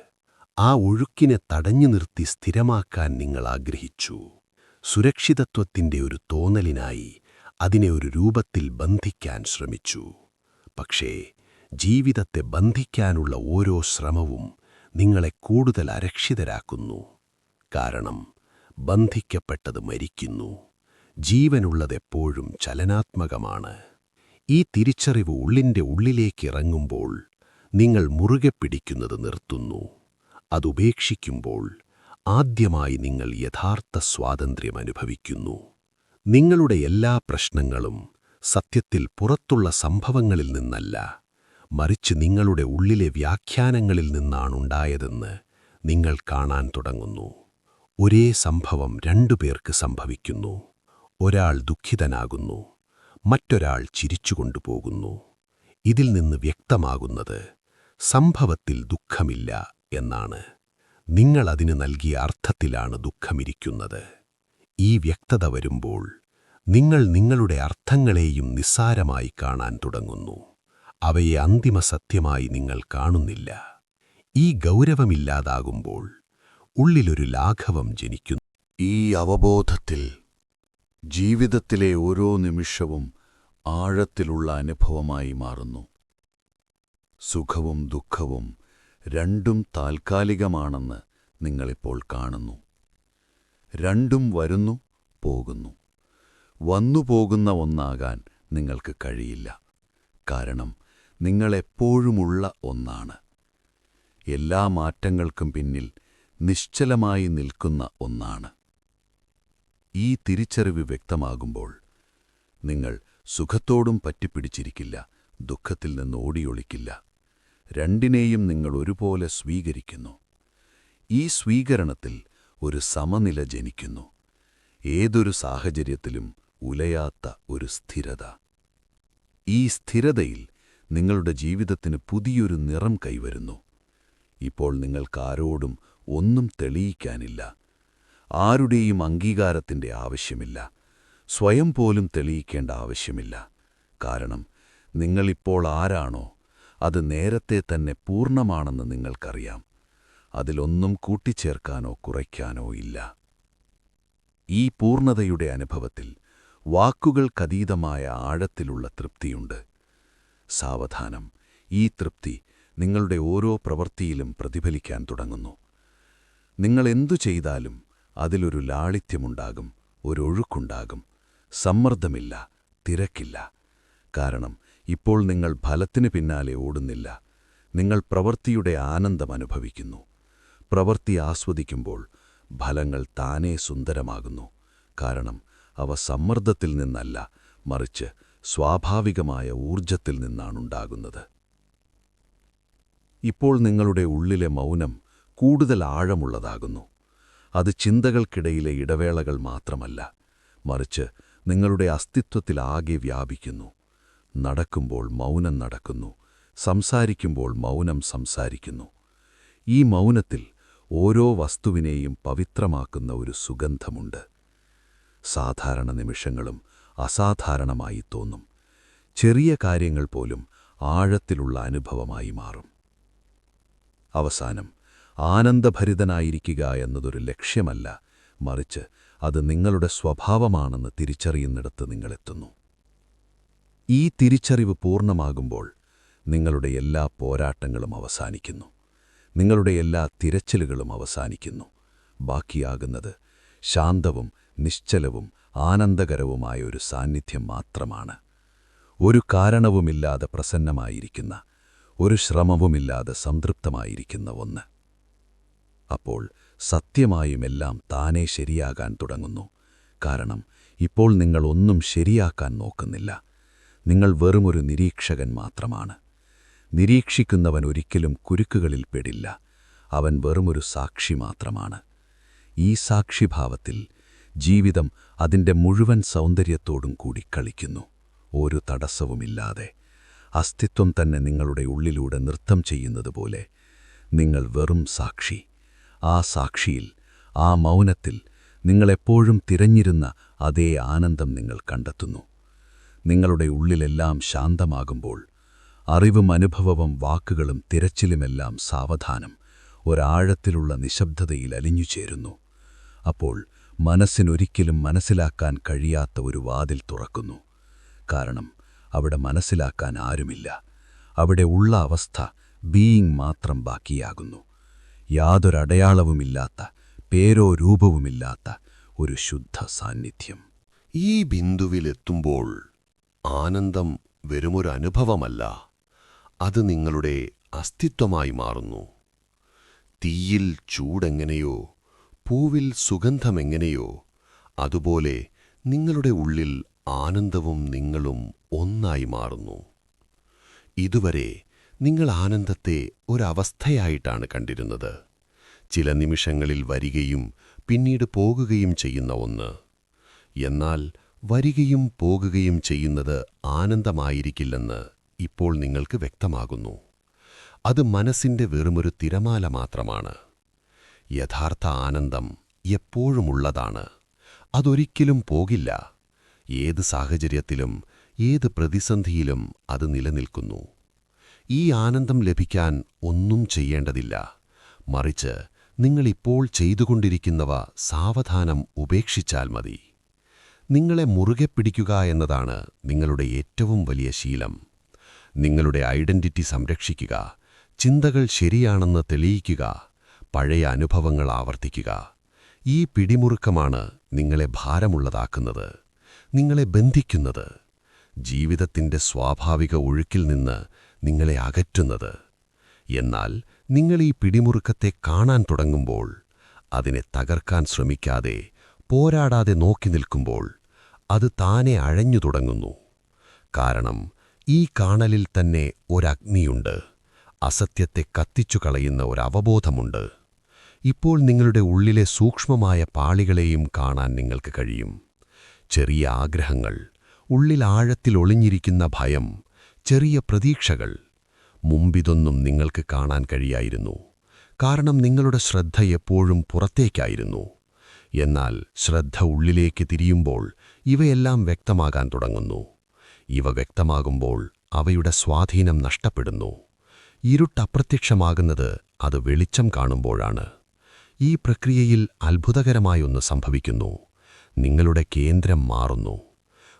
ആ ഒഴുക്കിനെ തടഞ്ഞു നിർത്തി സ്ഥിരമാക്കാൻ നിങ്ങൾ ആഗ്രഹിച്ചു. സുരക്ഷിതത്വത്തിൻ്റെ ഒരു തോന്നലിനായി അതിനെ ഒരു രൂപത്തിൽ ബന്ധിക്കാൻ ശ്രമിച്ചു. പക്ഷേ ജീവിതത്തെ ബന്ധിക്കാനുള്ള ഓരോ ശ്രമവും നിങ്ങളെ കൂടുതൽ അരക്ഷിതരാക്കുന്നു. കാരണം ബന്ധിക്കപ്പെട്ടത് മരിക്കുന്നു. ജീവനുള്ളതെപ്പോഴും ചലനാത്മകമാണ്. ഈ തിരിച്ചറിവ് ഉള്ളിൻ്റെ ഉള്ളിലേക്കിറങ്ങുമ്പോൾ നിങ്ങൾ മുറുകെ പിടിക്കുന്നത് നിർത്തുന്നു. അതുപേക്ഷിക്കുമ്പോൾ ആദ്യമായി നിങ്ങൾ യഥാർത്ഥ സ്വാതന്ത്ര്യം അനുഭവിക്കുന്നു. നിങ്ങളുടെ എല്ലാ പ്രശ്നങ്ങളും സത്യത്തിൽ പുറത്തുള്ള സംഭവങ്ങളിൽ നിന്നല്ല, മറിച്ച് നിങ്ങളുടെ ഉള്ളിലെ വ്യാഖ്യാനങ്ങളിൽ നിന്നാണുണ്ടായതെന്ന് നിങ്ങൾ കാണാൻ തുടങ്ങുന്നു. ഒരേ സംഭവം രണ്ടുപേർക്ക് സംഭവിക്കുന്നു. ഒരാൾ ദുഃഖിതനാകുന്നു, മറ്റൊരാൾ ചിരിച്ചുകൊണ്ടുപോകുന്നു. ഇതിൽ നിന്ന് വ്യക്തമാകുന്നത് സംഭവത്തിൽ ദുഃഖമില്ല എന്നാണ്. നിങ്ങൾ അതിന് നൽകിയ അർത്ഥത്തിലാണ് ദുഃഖമിരിക്കുന്നത്. ഈ വ്യക്തത വരുമ്പോൾ നിങ്ങൾ നിങ്ങളുടെ അർത്ഥങ്ങളെയും നിസ്സാരമായി കാണാൻ തുടങ്ങുന്നു. അവയെ അന്തിമ സത്യമായി നിങ്ങൾ കാണുന്നില്ല. ഈ ഗൗരവമില്ലാതാകുമ്പോൾ ഉള്ളിലൊരു ലാഘവം ജനിക്കുന്നു. ഈ അവബോധത്തിൽ ജീവിതത്തിലെ ഓരോ നിമിഷവും ആഴത്തിലുള്ള അനുഭവമായി മാറുന്നു. സുഖവും ദുഃഖവും രണ്ടും താൽക്കാലികമാണെന്ന് നിങ്ങളിപ്പോൾ കാണുന്നു. രണ്ടും വരുന്നു, പോകുന്നു. വന്നുപോകുന്ന ഒന്നാകാൻ നിങ്ങൾക്ക് കഴിയില്ല. കാരണം നിങ്ങളെപ്പോഴുമുള്ള ഒന്നാണ്. എല്ലാ മാറ്റങ്ങൾക്കും പിന്നിൽ നിശ്ചലമായി നിൽക്കുന്ന ഒന്നാണ്. ഈ തിരിച്ചറിവ് വ്യക്തമാകുമ്പോൾ നിങ്ങൾ സുഖത്തോടും പറ്റിപ്പിടിച്ചിരിക്കില്ല, ദുഃഖത്തിൽ നിന്ന് ഓടിയൊളിക്കില്ല. രണ്ടിനെയും നിങ്ങൾ ഒരുപോലെ സ്വീകരിക്കുന്നു. ഈ സ്വീകരണത്തിൽ ഒരു സമനില ജനിക്കുന്നു. ഏതൊരു സാഹചര്യത്തിലും ഉലയാത്ത ഒരു സ്ഥിരത. ഈ സ്ഥിരതയിൽ നിങ്ങളുടെ ജീവിതത്തിന് പുതിയൊരു നിറം കൈവരുന്നു. ഇപ്പോൾ നിങ്ങൾക്കാരോടും ഒന്നും തെളിയിക്കാനില്ല. ആരുടെയും അംഗീകാരത്തിൻ്റെ ആവശ്യമില്ല. സ്വയം പോലും തെളിയിക്കേണ്ട ആവശ്യമില്ല. കാരണം നിങ്ങളിപ്പോൾ ആരാണോ അത് നേരത്തെ തന്നെ പൂർണ്ണമാണെന്ന് നിങ്ങൾക്കറിയാം. അതിലൊന്നും കൂട്ടിച്ചേർക്കാനോ കുറയ്ക്കാനോ ഇല്ല. ഈ പൂർണ്ണതയുടെ അനുഭവത്തിൽ വാക്കുകൾക്കതീതമായ ആഴത്തിലുള്ള തൃപ്തിയുണ്ട്. സാവധാനം ഈ തൃപ്തി നിങ്ങളുടെ ഓരോ പ്രവൃത്തിയിലും പ്രതിഫലിക്കാൻ തുടങ്ങുന്നു. നിങ്ങൾ എന്തു ചെയ്താലും അതിലൊരു ലാളിത്യമുണ്ടാകും, ഒരൊഴുക്കുണ്ടാകും. സമ്മർദ്ദമില്ല, തിരക്കില്ല. കാരണം ഇപ്പോൾ നിങ്ങൾ ഫലത്തിന് പിന്നാലെ ഓടുന്നില്ല. നിങ്ങൾ പ്രവൃത്തിയുടെ ആനന്ദം അനുഭവിക്കുന്നു. പ്രവൃത്തി ആസ്വദിക്കുമ്പോൾ ഫലങ്ങൾ താനേ സുന്ദരമാകുന്നു. കാരണം അവ സമ്മർദ്ദത്തിൽ നിന്നല്ല, മറിച്ച് സ്വാഭാവികമായ ഊർജത്തിൽ നിന്നാണുണ്ടാകുന്നത്. ഇപ്പോൾ നിങ്ങളുടെ ഉള്ളിലെ മൗനം കൂടുതൽ ആഴമുള്ളതാകുന്നു. അത് ചിന്തകൾക്കിടയിലെ ഇടവേളകൾ മാത്രമല്ല, മറിച്ച് നിങ്ങളുടെ അസ്തിത്വത്തിലാകെ വ്യാപിക്കുന്നു. നടക്കുമ്പോൾ മൗനം നടക്കുന്നു, സംസാരിക്കുമ്പോൾ മൗനം സംസാരിക്കുന്നു. ഈ മൗനത്തിൽ ഓരോ വസ്തുവിനെയും പവിത്രമാക്കുന്ന ഒരു സുഗന്ധമുണ്ട്. സാധാരണ നിമിഷങ്ങളും അസാധാരണമായി തോന്നും. ചെറിയ കാര്യങ്ങൾ പോലും ആഴത്തിലുള്ള അനുഭവമായി മാറും. അവസാനം ആനന്ദഭരിതനായിരിക്കുക എന്നതൊരു ലക്ഷ്യമല്ല, മറിച്ച് അത് നിങ്ങളുടെ സ്വഭാവമാണെന്ന് തിരിച്ചറിയുന്നിടത്ത് നിങ്ങളെത്തുന്നു. ഈ തിരിച്ചറിവ് പൂർണ്ണമാകുമ്പോൾ നിങ്ങളുടെ എല്ലാ പോരാട്ടങ്ങളും അവസാനിക്കുന്നു. നിങ്ങളുടെ എല്ലാ തിരച്ചിലുകളും അവസാനിക്കുന്നു. ബാക്കിയാകുന്നത് ശാന്തവും നിശ്ചലവും ആനന്ദകരവുമായ ഒരു സാന്നിധ്യം മാത്രമാണ്. ഒരു കാരണവുമില്ലാതെ പ്രസന്നമായിരിക്കുന്ന, ഒരു ശ്രമവുമില്ലാതെ സംതൃപ്തമായിരിക്കുന്ന ഒന്ന്. അപ്പോൾ സത്യമായും എല്ലാം താനേ ശരിയാകാൻ തുടങ്ങുന്നു. കാരണം ഇപ്പോൾ നിങ്ങൾ ഒന്നും ശരിയാക്കാൻ നോക്കുന്നില്ല. നിങ്ങൾ വെറുമൊരു നിരീക്ഷകൻ മാത്രമാണ്. നിരീക്ഷിക്കുന്നവൻ ഒരിക്കലും കുരുക്കുകളിൽ പെടില്ല. അവൻ വെറുമൊരു സാക്ഷി മാത്രമാണ്. ഈ സാക്ഷിഭാവത്തിൽ ജീവിതം അതിൻ്റെ മുഴുവൻ സൗന്ദര്യത്തോടും കൂടി കളിക്കുന്നു. ഒരു തടസ്സവുമില്ലാതെ അസ്തിത്വം തന്നെ നിങ്ങളുടെ ഉള്ളിലൂടെ നൃത്തം ചെയ്യുന്നതുപോലെ നിങ്ങൾ വെറും സാക്ഷി. ആ സാക്ഷിയിൽ, ആ മൗനത്തിൽ നിങ്ങളെപ്പോഴും തിരഞ്ഞിരുന്ന അതേ ആനന്ദം നിങ്ങൾ കണ്ടെത്തുന്നു. നിങ്ങളുടെ ഉള്ളിലെല്ലാം ശാന്തമാകുമ്പോൾ അറിവും അനുഭവവും വാക്കുകളും തിരച്ചിലുമെല്ലാം സാവധാനം ഒരാഴത്തിലുള്ള നിശബ്ദതയിൽ അലിഞ്ഞുചേരുന്നു. അപ്പോൾ മനസ്സിനൊരിക്കലും മനസ്സിലാക്കാൻ കഴിയാത്ത ഒരു വാതിൽ തുറക്കുന്നു. കാരണം അവിടെ മനസ്സിലാക്കാൻ ആരുമില്ല. അവിടെ ഉള്ള അവസ്ഥ ബീയിങ് മാത്രം ബാക്കിയാകുന്നു. യാതൊരടയാളവുമില്ലാത്ത, പേരോ രൂപവുമില്ലാത്ത ഒരു ശുദ്ധ സാന്നിധ്യം. ഈ ബിന്ദുവിലെത്തുമ്പോൾ ആനന്ദം വെറുമൊരു അനുഭവമല്ല, അത് നിങ്ങളുടെ അസ്തിത്വമായി മാറുന്നു. തീയിൽ ചൂടെങ്ങനെയോ, പൂവിൽ സുഗന്ധമെങ്ങനെയോ, അതുപോലെ നിങ്ങളുടെ ഉള്ളിൽ ആനന്ദവും നിങ്ങളും ഒന്നായി മാറുന്നു. ഇതുവരെ നിങ്ങൾ ആനന്ദത്തെ ഒരവസ്ഥയായിട്ടാണ് കണ്ടിരുന്നത്. ചില നിമിഷങ്ങളിൽ വരികയും പിന്നീട് പോകുകയും ചെയ്യുന്ന ഒന്ന്. എന്നാൽ വരികയും പോകുകയും ചെയ്യുന്നത് ആനന്ദമായിരിക്കില്ലെന്ന് ഇപ്പോൾ നിങ്ങൾക്ക് വ്യക്തമാകുന്നു. അത് മനസ്സിൻ്റെ വെറുമൊരു തിരമാല മാത്രമാണ്. യഥാർത്ഥ ആനന്ദം എപ്പോഴുമുള്ളതാണ്. അതൊരിക്കലും പോകില്ല. ഏത് സാഹചര്യത്തിലും, ഏത് പ്രതിസന്ധിയിലും അത് നിലനിൽക്കുന്നു. ഈ ആനന്ദം ലഭിക്കാൻ ഒന്നും ചെയ്യേണ്ടതില്ല. മറിച്ച് നിങ്ങളിപ്പോൾ ചെയ്തുകൊണ്ടിരിക്കുന്നവ സാവധാനം ഉപേക്ഷിച്ചാൽ മതി. നിങ്ങളെ മുറുകെ പിടിക്കുക എന്നതാണ് നിങ്ങളുടെ ഏറ്റവും വലിയ ശീലം. നിങ്ങളുടെ ഐഡന്റിറ്റി സംരക്ഷിക്കുക, ചിന്തകൾ ശരിയാണെന്ന് തെളിയിക്കുക, പഴയ അനുഭവങ്ങൾ ആവർത്തിക്കുക. ഈ പിടിമുറുക്കമാണ് നിങ്ങളെ ഭാരമുള്ളതാക്കുന്നത്, നിങ്ങളെ ബന്ധിക്കുന്നത്, ജീവിതത്തിൻ്റെ സ്വാഭാവിക ഒഴുക്കിൽ നിന്ന് നിങ്ങളെ അകറ്റുന്നത്. എന്നാൽ നിങ്ങൾ ഈ പിടിമുറുക്കത്തെ കാണാൻ തുടങ്ങുമ്പോൾ, അതിനെ തകർക്കാൻ ശ്രമിക്കാതെ, പോരാടാതെ നോക്കി നിൽക്കുമ്പോൾ, അത് താനെ അഴഞ്ഞു തുടങ്ങുന്നു. കാരണം ഈ കാണലിൽ തന്നെ ഒരഗ്നിയുണ്ട്, അസത്യത്തെ കത്തിച്ചു കളയുന്ന ഒരവബോധമുണ്ട്. ഇപ്പോൾ നിങ്ങളുടെ ഉള്ളിലെ സൂക്ഷ്മമായ പാളികളെയും കാണാൻ നിങ്ങൾക്ക് കഴിയും. ചെറിയ ആഗ്രഹങ്ങൾ, ഉള്ളിൽ ആഴത്തിൽ ഒളിഞ്ഞിരിക്കുന്ന ഭയം, ചെറിയ പ്രതീക്ഷകൾ. മുമ്പിതൊന്നും നിങ്ങൾക്ക് കാണാൻ കഴിയായിരുന്നു. കാരണം നിങ്ങളുടെ ശ്രദ്ധ എപ്പോഴും പുറത്തേക്കായിരുന്നു. എന്നാൽ ശ്രദ്ധ ഉള്ളിലേക്ക് തിരിയുമ്പോൾ ഇവയെല്ലാം വ്യക്തമാകാൻ തുടങ്ങുന്നു. ഇവ വ്യക്തമാകുമ്പോൾ അവയുടെ സ്വാധീനം നഷ്ടപ്പെടുന്നു. ഇരുട്ട് അപ്രത്യക്ഷമാകുന്നത് അത് വെളിച്ചം കാണുമ്പോഴാണ്. ഈ പ്രക്രിയയിൽ അത്ഭുതകരമായൊന്ന് സംഭവിക്കുന്നു. നിങ്ങളുടെ കേന്ദ്രം മാറുന്നു.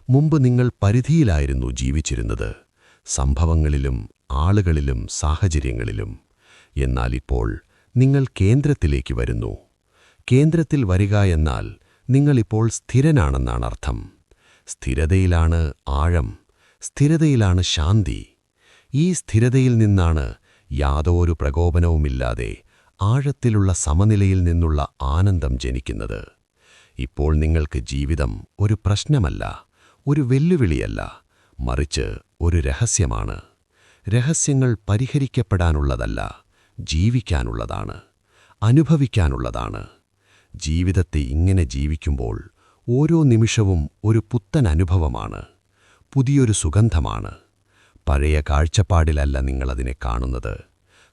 മുമ്പ് നിങ്ങൾ പരിധിയിലായിരുന്നു ജീവിച്ചിരുന്നത്, സംഭവങ്ങളിലും ആളുകളിലും സാഹചര്യങ്ങളിലും. എന്നാൽ ഇപ്പോൾ നിങ്ങൾ കേന്ദ്രത്തിലേക്ക് വരുന്നു. കേന്ദ്രത്തിൽ വരിക എന്നാൽ നിങ്ങളിപ്പോൾ സ്ഥിരനാണെന്നാണർത്ഥം. സ്ഥിരതയിലാണ് ആഴം, സ്ഥിരതയിലാണ് ശാന്തി. ഈ സ്ഥിരതയിൽ നിന്നാണ് യാതൊരു പ്രകോപനവുമില്ലാതെ ആഴത്തിലുള്ള സമനിലയിൽ നിന്നുള്ള ആനന്ദം ജനിക്കുന്നത്. ഇപ്പോൾ നിങ്ങൾക്ക് ജീവിതം ഒരു പ്രശ്നമല്ല, ഒരു വെല്ലുവിളിയല്ല, മറിച്ച് ഒരു രഹസ്യമാണ്. രഹസ്യങ്ങൾ പരിഹരിക്കപ്പെടാനുള്ളതല്ല, ജീവിക്കാനുള്ളതാണ്, അനുഭവിക്കാനുള്ളതാണ്. ജീവിതത്തെ ഇങ്ങനെ ജീവിക്കുമ്പോൾ ഓരോ നിമിഷവും ഒരു പുത്തൻ അനുഭവമാണ്, പുതിയൊരു സുഗന്ധമാണ്. പഴയ കാഴ്ചപ്പാടിലല്ല നിങ്ങളതിനെ കാണുന്നത്.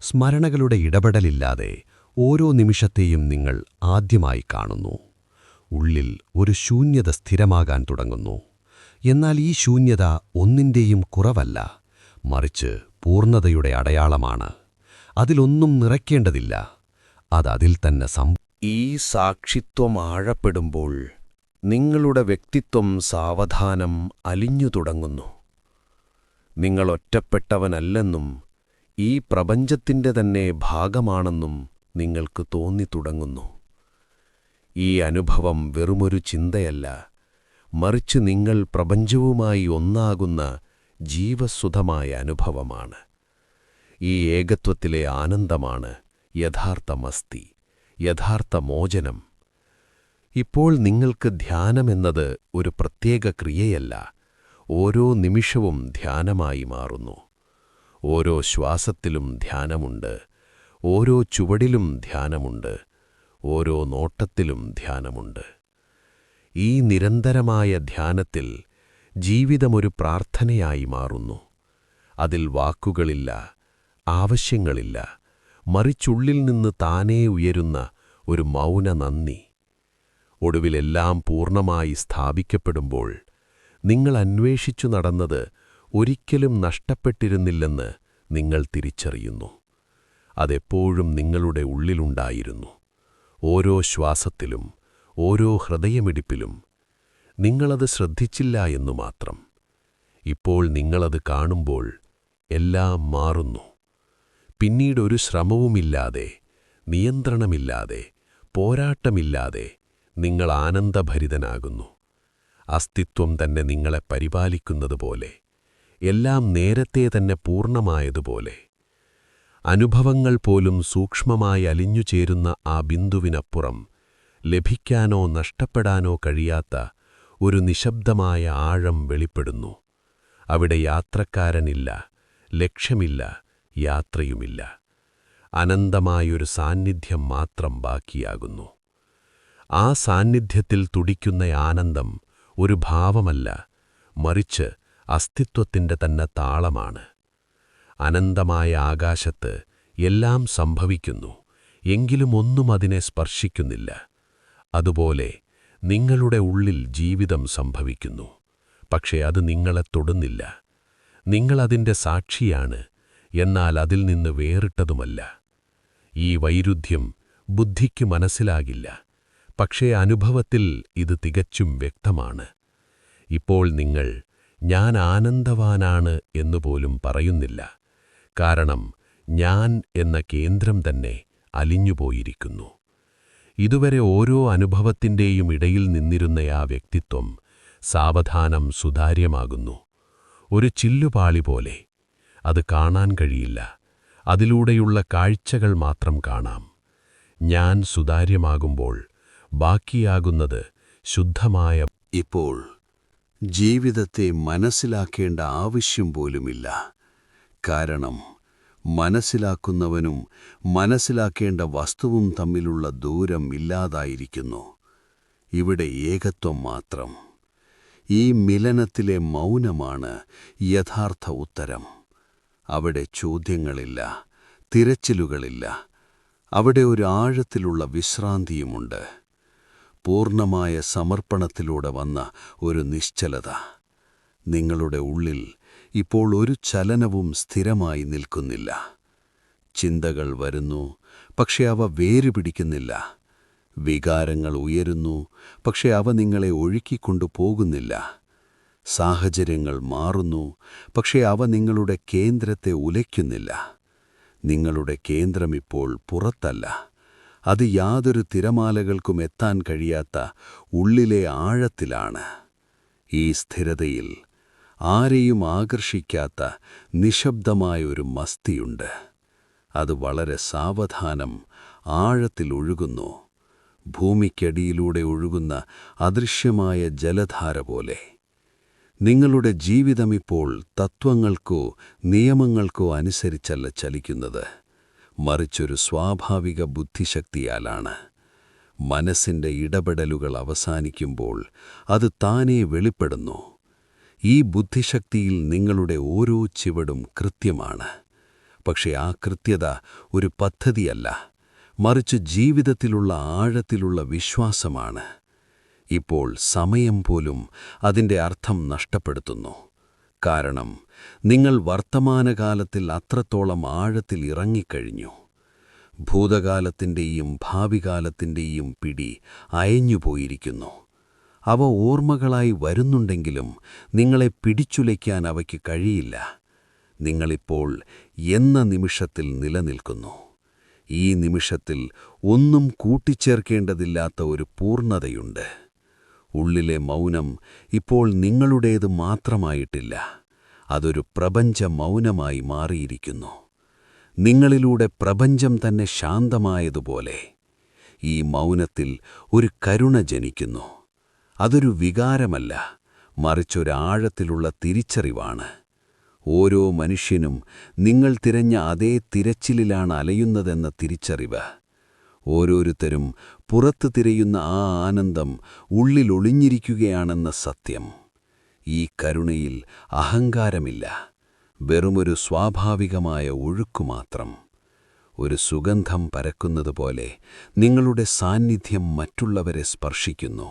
സ്മരണകളുടെ ഇടപെടലില്ലാതെ ഓരോ നിമിഷത്തെയും നിങ്ങൾ ആദ്യമായി കാണുന്നു. ഉള്ളിൽ ഒരു ശൂന്യത സ്ഥിരമാകാൻ തുടങ്ങുന്നു. എന്നാൽ ഈ ശൂന്യത ഒന്നിൻ്റെയും കുറവല്ല, മറിച്ച് പൂർണ്ണതയുടെ അടയാളമാണ്. അതിലൊന്നും നിറയ്ക്കേണ്ടതില്ല, അതതിൽ തന്നെ ഈ സാക്ഷിത്വം ആഴപ്പെടുമ്പോൾ നിങ്ങളുടെ വ്യക്തിത്വം സാവധാനം അലിഞ്ഞു തുടങ്ങുന്നു. നിങ്ങൾ ഒറ്റപ്പെട്ടവനല്ലെന്നും ഈ പ്രപഞ്ചത്തിൻ്റെ തന്നെ ഭാഗമാണെന്നും നിങ്ങൾക്ക് തോന്നിത്തുടങ്ങുന്നു. ഈ അനുഭവം വെറുമൊരു ചിന്തയല്ല, മറിച്ച് നിങ്ങൾ പ്രപഞ്ചവുമായി ഒന്നാകുന്ന ജീവസുധമായ അനുഭവമാണ്. ഈ ഏകത്വത്തിലെ ആനന്ദമാണ് യഥാർത്ഥ മസ്തി, യഥാർത്ഥ മോചനം. ഇപ്പോൾ നിങ്ങൾക്ക് ധ്യാനമെന്നത് ഒരു പ്രത്യേക ക്രിയയല്ല, ഓരോ നിമിഷവും ധ്യാനമായി മാറുന്നു. ഓരോ ശ്വാസത്തിലും ധ്യാനമുണ്ട്, ഓരോ ചുവടിലും ധ്യാനമുണ്ട്, ഓരോ നോട്ടത്തിലും ധ്യാനമുണ്ട്. ഈ നിരന്തരമായ ധ്യാനത്തിൽ ജീവിതമൊരു പ്രാർത്ഥനയായി മാറുന്നു. അതിൽ വാക്കുകളില്ല, ആവശ്യങ്ങളില്ല, മറിച്ചുള്ളിൽ നിന്ന് താനേ ഉയരുന്ന ഒരു മൗന നന്ദി. ഒടുവിലെല്ലാം പൂർണ്ണമായി സ്ഥാപിക്കപ്പെടുമ്പോൾ നിങ്ങൾ അന്വേഷിച്ചു നടന്നത് ഒരിക്കലും നഷ്ടപ്പെട്ടിരുന്നില്ലെന്ന് നിങ്ങൾ തിരിച്ചറിയുന്നു. അതെപ്പോഴും നിങ്ങളുടെ ഉള്ളിലുണ്ടായിരുന്നു, ഓരോ ശ്വാസത്തിലും, ഓരോ ഹൃദയമിടിപ്പിലും. നിങ്ങളത് ശ്രദ്ധിച്ചില്ല എന്നു മാത്രം. ഇപ്പോൾ നിങ്ങളത് കാണുമ്പോൾ എല്ലാം മാറുന്നു. പിന്നീടൊരു ശ്രമവുമില്ലാതെ, നിയന്ത്രണമില്ലാതെ, പോരാട്ടമില്ലാതെ നിങ്ങൾ ആനന്ദഭരിതനാകുന്നു. അസ്തിത്വം തന്നെ നിങ്ങളെ പരിപാലിക്കുന്നതുപോലെ, എല്ലാം നേരത്തെ തന്നെ പൂർണ്ണമായതുപോലെ. അനുഭവങ്ങൾ പോലും സൂക്ഷ്മമായി അലിഞ്ഞുചേരുന്ന ആ ബിന്ദുവിനപ്പുറം ലഭിക്കാനോ നഷ്ടപ്പെടാനോ കഴിയാത്ത ഒരു നിശബ്ദമായ ആഴം വെളിപ്പെടുന്നു. അവിടെ യാത്രക്കാരനില്ല, ലക്ഷ്യമില്ല, യാത്രയുമില്ല. അനന്തമായൊരു സാന്നിധ്യം മാത്രം ബാക്കിയാകുന്നു. ആ സാന്നിധ്യത്തിൽ തുടിക്കുന്ന ആനന്ദം ഒരു ഭാവമല്ല, മറിച്ച് അസ്തിത്വത്തിൻ്റെ തന്നെ താളമാണ്. അനന്തമായ ആകാശത്ത് എല്ലാം സംഭവിക്കുന്നു, എങ്കിലും ഒന്നും അതിനെ സ്പർശിക്കുന്നില്ല. അതുപോലെ നിങ്ങളുടെ ഉള്ളിൽ ജീവിതം സംഭവിക്കുന്നു, പക്ഷേ അത് നിങ്ങളെ തൊടുന്നില്ല. നിങ്ങളതിൻ്റെ സാക്ഷിയാണ്, എന്നാൽ അതിൽ നിന്ന് വേറിട്ടതുമല്ല. ഈ വൈരുദ്ധ്യം ബുദ്ധിക്ക് മനസ്സിലാകില്ല, പക്ഷേ അനുഭവത്തിൽ ഇത് തികച്ചും വ്യക്തമാണ്. ഇപ്പോൾ നിങ്ങൾ ഞാൻ ആനന്ദവാനാണ് എന്നുപോലും പറയുന്നില്ല, കാരണം ഞാൻ എന്ന കേന്ദ്രം തന്നെ അലിഞ്ഞുപോയിരിക്കുന്നു. ഇതുവരെ ഓരോ അനുഭവത്തിൻ്റെയും ഇടയിൽ നിന്നിരുന്ന ആ വ്യക്തിത്വം സാവധാനം സുതാര്യമാകുന്നു. ഒരു ചില്ലുപാളി പോലെ. അത് കാണാൻ കഴിയില്ല, അതിലൂടെയുള്ള കാഴ്ചകൾ മാത്രം കാണാം. ഞാൻ സുതാര്യമാകുമ്പോൾ ബാക്കിയാകുന്നത് ശുദ്ധമായ. ഇപ്പോൾ ജീവിതത്തെ മനസ്സിലാക്കേണ്ട ആവശ്യം പോലുമില്ല. കാരണം മനസ്സിലാക്കുന്നവനും മനസ്സിലാക്കേണ്ട വസ്തുവും തമ്മിലുള്ള ദൂരം ഇല്ലാതായിരിക്കുന്നു. ഇവിടെ ഏകത്വം മാത്രം. ഈ മിലനത്തിലെ മൗനമാണ് യഥാർത്ഥ ഉത്തരം. അവിടെ ചോദ്യങ്ങളില്ല, തിരച്ചിലുകളില്ല. അവിടെ ഒരു ആഴത്തിലുള്ള വിശ്രാന്തിയുമുണ്ട്. പൂർണ്ണമായ സമർപ്പണത്തിലൂടെ വന്ന ഒരു നിശ്ചലത. നിങ്ങളുടെ ഉള്ളിൽ ഇപ്പോൾ ഒരു ചലനവും സ്ഥിരമായി നിൽക്കുന്നില്ല. ചിന്തകൾ വരുന്നു, പക്ഷെ അവ വേരുപിടിക്കുന്നില്ല. വികാരങ്ങൾ ഉയരുന്നു, പക്ഷെ അവ നിങ്ങളെ ഒഴുക്കിക്കൊണ്ടു പോകുന്നില്ല. സാഹചര്യങ്ങൾ മാറുന്നു, പക്ഷെ അവ നിങ്ങളുടെ കേന്ദ്രത്തെ ഉലയ്ക്കുന്നില്ല. നിങ്ങളുടെ കേന്ദ്രം ഇപ്പോൾ പുറത്തല്ല, അത് യാതൊരു തിരമാലകൾക്കും എത്താൻ കഴിയാത്ത ഉള്ളിലെ ആഴത്തിലാണ്. ഈ സ്ഥിരതയിൽ ആരെയും ആകർഷിക്കാത്ത നിശബ്ദമായൊരു മസ്തിയുണ്ട്. അത് വളരെ സാവധാനം ആഴത്തിൽ ഒഴുകുന്നു, ഭൂമിക്കടിയിലൂടെ ഒഴുകുന്ന അദൃശ്യമായ ജലധാര പോലെ. നിങ്ങളുടെ ജീവിതമിപ്പോൾ തത്വങ്ങൾക്കോ നിയമങ്ങൾക്കോ അനുസരിച്ചല്ല ചലിക്കുന്നത്, മറിച്ചൊരു സ്വാഭാവിക ബുദ്ധിശക്തിയാലാണ്. മനസ്സിൻ്റെ ഇടപെടലുകൾ അവസാനിക്കുമ്പോൾ അത് താനേ വെളിപ്പെടുന്നു. ഈ ബുദ്ധിശക്തിയിൽ നിങ്ങളുടെ ഓരോ ചുവടും കൃത്യമാണ്. പക്ഷേ ആ കൃത്യത ഒരു പദ്ധതിയല്ല, മറിച്ച് ജീവിതത്തിലുള്ള ആഴത്തിലുള്ള വിശ്വാസമാണ്. ഇപ്പോൾ സമയം പോലും അതിൻ്റെ അർത്ഥം നഷ്ടപ്പെടുത്തുന്നു. കാരണം നിങ്ങൾ വർത്തമാനകാലത്തിൽ അത്രത്തോളം ആഴത്തിൽ ഇറങ്ങിക്കഴിഞ്ഞു. ഭൂതകാലത്തിൻ്റെയും ഭാവികാലത്തിൻ്റെയും പിടി അയഞ്ഞുപോയിരിക്കുന്നു. അവ ഓർമ്മകളായി വരുന്നുണ്ടെങ്കിലും നിങ്ങളെ പിടിച്ചുലയ്ക്കാൻ അവയ്ക്ക് കഴിയില്ല. നിങ്ങളിപ്പോൾ എന്ന നിമിഷത്തിൽ നിലനിൽക്കുന്നു. ഈ നിമിഷത്തിൽ ഒന്നും കൂട്ടിച്ചേർക്കേണ്ടതില്ലാത്ത ഒരു പൂർണ്ണതയുണ്ട്. ഉള്ളിലെ മൗനം ഇപ്പോൾ നിങ്ങളുടേത് മാത്രമായിട്ടില്ല, അതൊരു പ്രപഞ്ച മൗനമായി മാറിയിരിക്കുന്നു. നിങ്ങളിലൂടെ പ്രപഞ്ചം തന്നെ ശാന്തമായതുപോലെ. ഈ മൗനത്തിൽ ഒരു കരുണ ജനിക്കുന്നു. അതൊരു വികാരമല്ല, മറിച്ചൊരാഴത്തിലുള്ള തിരിച്ചറിവാണ്. ഓരോ മനുഷ്യനും നിങ്ങൾ തിരഞ്ഞ അതേ തിരച്ചിലിലാണ് അലയുന്നതെന്ന തിരിച്ചറിവ്. ഓരോരുത്തരും പുറത്ത് തിരയുന്ന ആ ആനന്ദം ഉള്ളിലൊളിഞ്ഞിരിക്കുകയാണെന്ന സത്യം. ഈ കരുണയിൽ അഹങ്കാരമില്ല, വെറുമൊരു സ്വാഭാവികമായ ഒഴുക്കുമാത്രം. ഒരു സുഗന്ധം പരക്കുന്നതുപോലെ നിങ്ങളുടെ സാന്നിധ്യം മറ്റുള്ളവരെ സ്പർശിക്കുന്നു.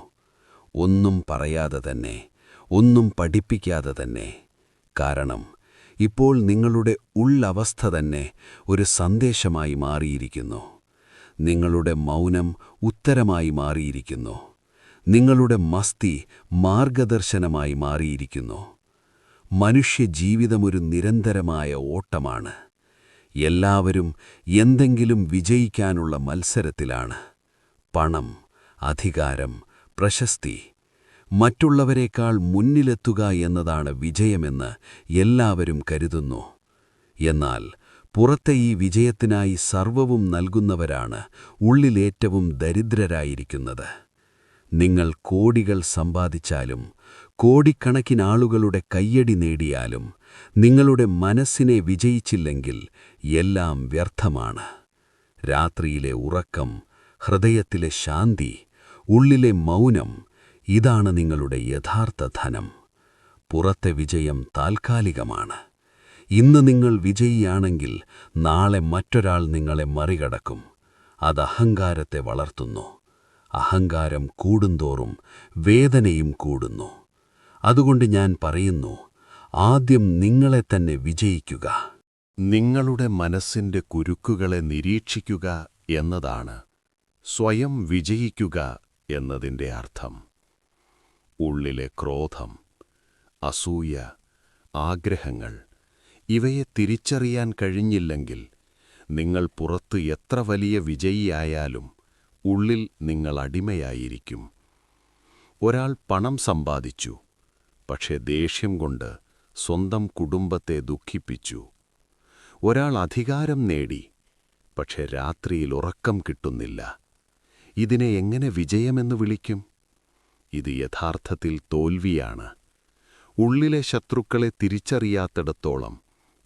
ഒന്നും പറയാതെ തന്നെ, ഒന്നും പഠിപ്പിക്കാതെ തന്നെ. കാരണം ഇപ്പോൾ നിങ്ങളുടെ ഉള്ളവസ്ഥ തന്നെ ഒരു സന്ദേശമായി മാറിയിരിക്കുന്നു. നിങ്ങളുടെ മൗനം ഉത്തരമായി മാറിയിരിക്കുന്നു. നിങ്ങളുടെ മസ്തി മാർഗദർശനമായി മാറിയിരിക്കുന്നു. മനുഷ്യജീവിതമൊരു നിരന്തരമായ ഓട്ടമാണ്. എല്ലാവരും എന്തെങ്കിലും വിജയിക്കാനുള്ള മത്സരത്തിലാണ്. പണം, അധികാരം, പ്രശസ്തി, മറ്റുള്ളവരെക്കാൾ മുന്നിലെത്തുക എന്നതാണ് വിജയമെന്ന് എല്ലാവരും കരുതുന്നു. എന്നാൽ പുറത്തെ ഈ വിജയത്തിനായി സർവ്വവും നൽകുന്നവരാണ് ഉള്ളിലേറ്റവും ദരിദ്രരായിരിക്കുന്നത്. നിങ്ങൾ കോടികൾ സമ്പാദിച്ചാലും കോടിക്കണക്കിനാളുകളുടെ കയ്യടി നേടിയാലും നിങ്ങളുടെ മനസ്സിനെ വിജയിച്ചില്ലെങ്കിൽ എല്ലാം വ്യർത്ഥമാണ്. രാത്രിയിലെ ഉറക്കം, ഹൃദയത്തിലെ ശാന്തി, ഉള്ളിലെ മൗനം, ഇതാണ് നിങ്ങളുടെ യഥാർത്ഥ ധനം. പുറത്തെ വിജയം താൽക്കാലികമാണ്. ഇന്ന് നിങ്ങൾ വിജയിയാണെങ്കിൽ നാളെ മറ്റൊരാൾ നിങ്ങളെ മറികടക്കും. അത് അഹങ്കാരത്തെ വളർത്തുന്നു. അഹങ്കാരം കൂടുന്തോറും വേദനയും കൂടുന്നു. അതുകൊണ്ട് ഞാൻ പറയുന്നു, ആദ്യം നിങ്ങളെ തന്നെ വിജയിക്കുക. നിങ്ങളുടെ മനസ്സിൻ്റെ കുരുക്കുകളെ നിരീക്ഷിക്കുക എന്നതാണ് സ്വയം വിജയിക്കുക എന്നതിൻ്റെ അർത്ഥം. ഉള്ളിലെ ക്രോധം, അസൂയ, ആഗ്രഹങ്ങൾ ഇവയെ തിരിച്ചറിയാൻ കഴിഞ്ഞില്ലെങ്കിൽ നിങ്ങൾ പുറത്ത് എത്ര വലിയ വിജയിയായാലും ഉള്ളിൽ നിങ്ങൾ അടിമയായിരിക്കും. ഒരാൾ പണം സമ്പാദിച്ചു, പക്ഷേ ദേഷ്യം കൊണ്ട് സ്വന്തം കുടുംബത്തെ ദുഃഖിപ്പിച്ചു. ഒരാൾ അധികാരം നേടി, പക്ഷേ രാത്രിയിൽ ഉറക്കം കിട്ടുന്നില്ല. ഇതിനെ എങ്ങനെ വിജയമെന്ന് വിളിക്കും? ഇത് യഥാർത്ഥത്തിൽ തോൽവിയാണ്. ഉള്ളിലെ ശത്രുക്കളെ തിരിച്ചറിയാത്തിടത്തോളം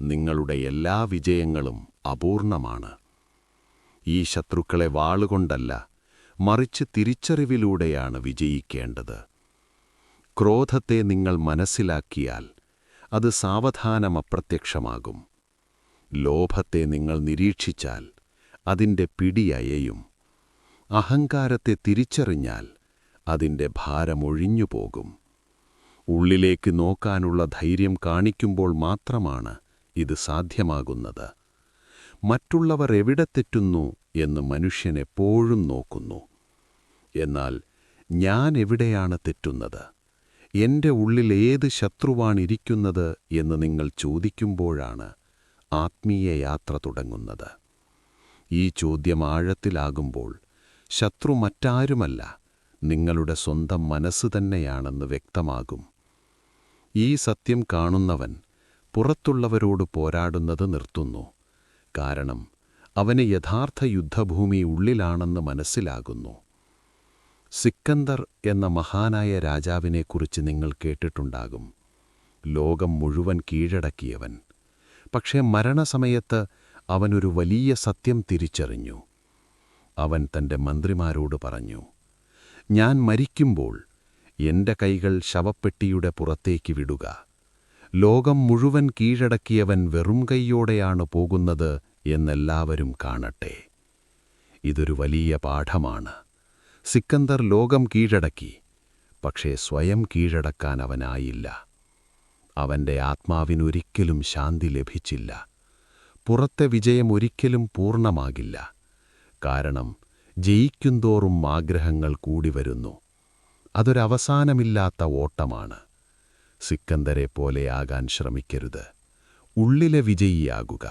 നിങ്ങളുടെ എല്ലാ വിജയങ്ങളും അപൂർണമാണ്. ഈ ശത്രുക്കളെ വാളുകൊണ്ടല്ല, മറിച്ച് തിരിച്ചറിവിലൂടെയാണ് വിജയിക്കേണ്ടത്. ക്രോധത്തെ നിങ്ങൾ മനസ്സിലാക്കിയാൽ അത് സാവധാനം അപ്രത്യക്ഷമാകും. ലോഭത്തെ നിങ്ങൾ നിരീക്ഷിച്ചാൽ അതിൻ്റെ പിടിയയയും. അഹങ്കാരത്തെ തിരിച്ചറിഞ്ഞാൽ അതിൻ്റെ ഭാരമൊഴിഞ്ഞുപോകും. ഉള്ളിലേക്ക് നോക്കാനുള്ള ധൈര്യം കാണിക്കുമ്പോൾ മാത്രമാണ് ഇത് സാധ്യമാകുന്നത്. മറ്റുള്ളവർ എവിടെ തെറ്റുന്നു എന്ന് മനുഷ്യൻ എപ്പോഴും നോക്കുന്നു. എന്നാൽ ഞാൻ എവിടെയാണ് തെറ്റുന്നത്, എൻ്റെ ഉള്ളിൽ ഏത് ശത്രുവാണിരിക്കുന്നത് എന്ന് നിങ്ങൾ ചോദിക്കുമ്പോഴാണ് ആത്മീയ യാത്ര തുടങ്ങുന്നത്. ഈ ചോദ്യം ആഴത്തിലാകുമ്പോൾ ശത്രു മറ്റാരുമല്ല, നിങ്ങളുടെ സ്വന്തം മനസ്സ് തന്നെയാണെന്ന് വ്യക്തമാകും. ഈ സത്യം കാണുന്നവൻ പുറത്തുള്ളവരോട് പോരാടുന്നത് നിർത്തുന്നു. കാരണം അവന് യഥാർത്ഥ യുദ്ധഭൂമി ഉള്ളിലാണെന്ന് മനസ്സിലാകുന്നു. സിക്കന്ദർ എന്ന മഹാനായ രാജാവിനെക്കുറിച്ച് നിങ്ങൾ കേട്ടിട്ടുണ്ടാകും. ലോകം മുഴുവൻ കീഴടക്കിയവൻ. പക്ഷേ മരണസമയത്ത് അവനൊരു വലിയ സത്യം തിരിച്ചറിഞ്ഞു. അവൻ തൻ്റെ മന്ത്രിമാരോട് പറഞ്ഞു, ഞാൻ മരിക്കുമ്പോൾ എൻ്റെ കൈകൾ ശവപ്പെട്ടിയുടെ പുറത്തേക്ക് വിടുക. ലോകം മുഴുവൻ കീഴടക്കിയവൻ വെറും കൈയോടെയാണ് പോകുന്നത് എന്നെല്ലാവരും കാണട്ടെ. ഇതൊരു വലിയ പാഠമാണ്. സിക്കന്ദർ ലോകം കീഴടക്കി, പക്ഷേ സ്വയം കീഴടക്കാൻ അവനായില്ല. അവൻ്റെ ആത്മാവിനൊരിക്കലും ശാന്തി ലഭിച്ചില്ല. പുറത്തെ വിജയം ഒരിക്കലും പൂർണ്ണമാകില്ല. കാരണം ജയിക്കുന്തോറും ആഗ്രഹങ്ങൾ കൂടി വരുന്നു. അതൊരവസാനമില്ലാത്ത ഓട്ടമാണ്. സിക്കന്ദരെ പോലെയാകാൻ ശ്രമിക്കരുത്. ഉള്ളിലെ വിജയിയാകുക.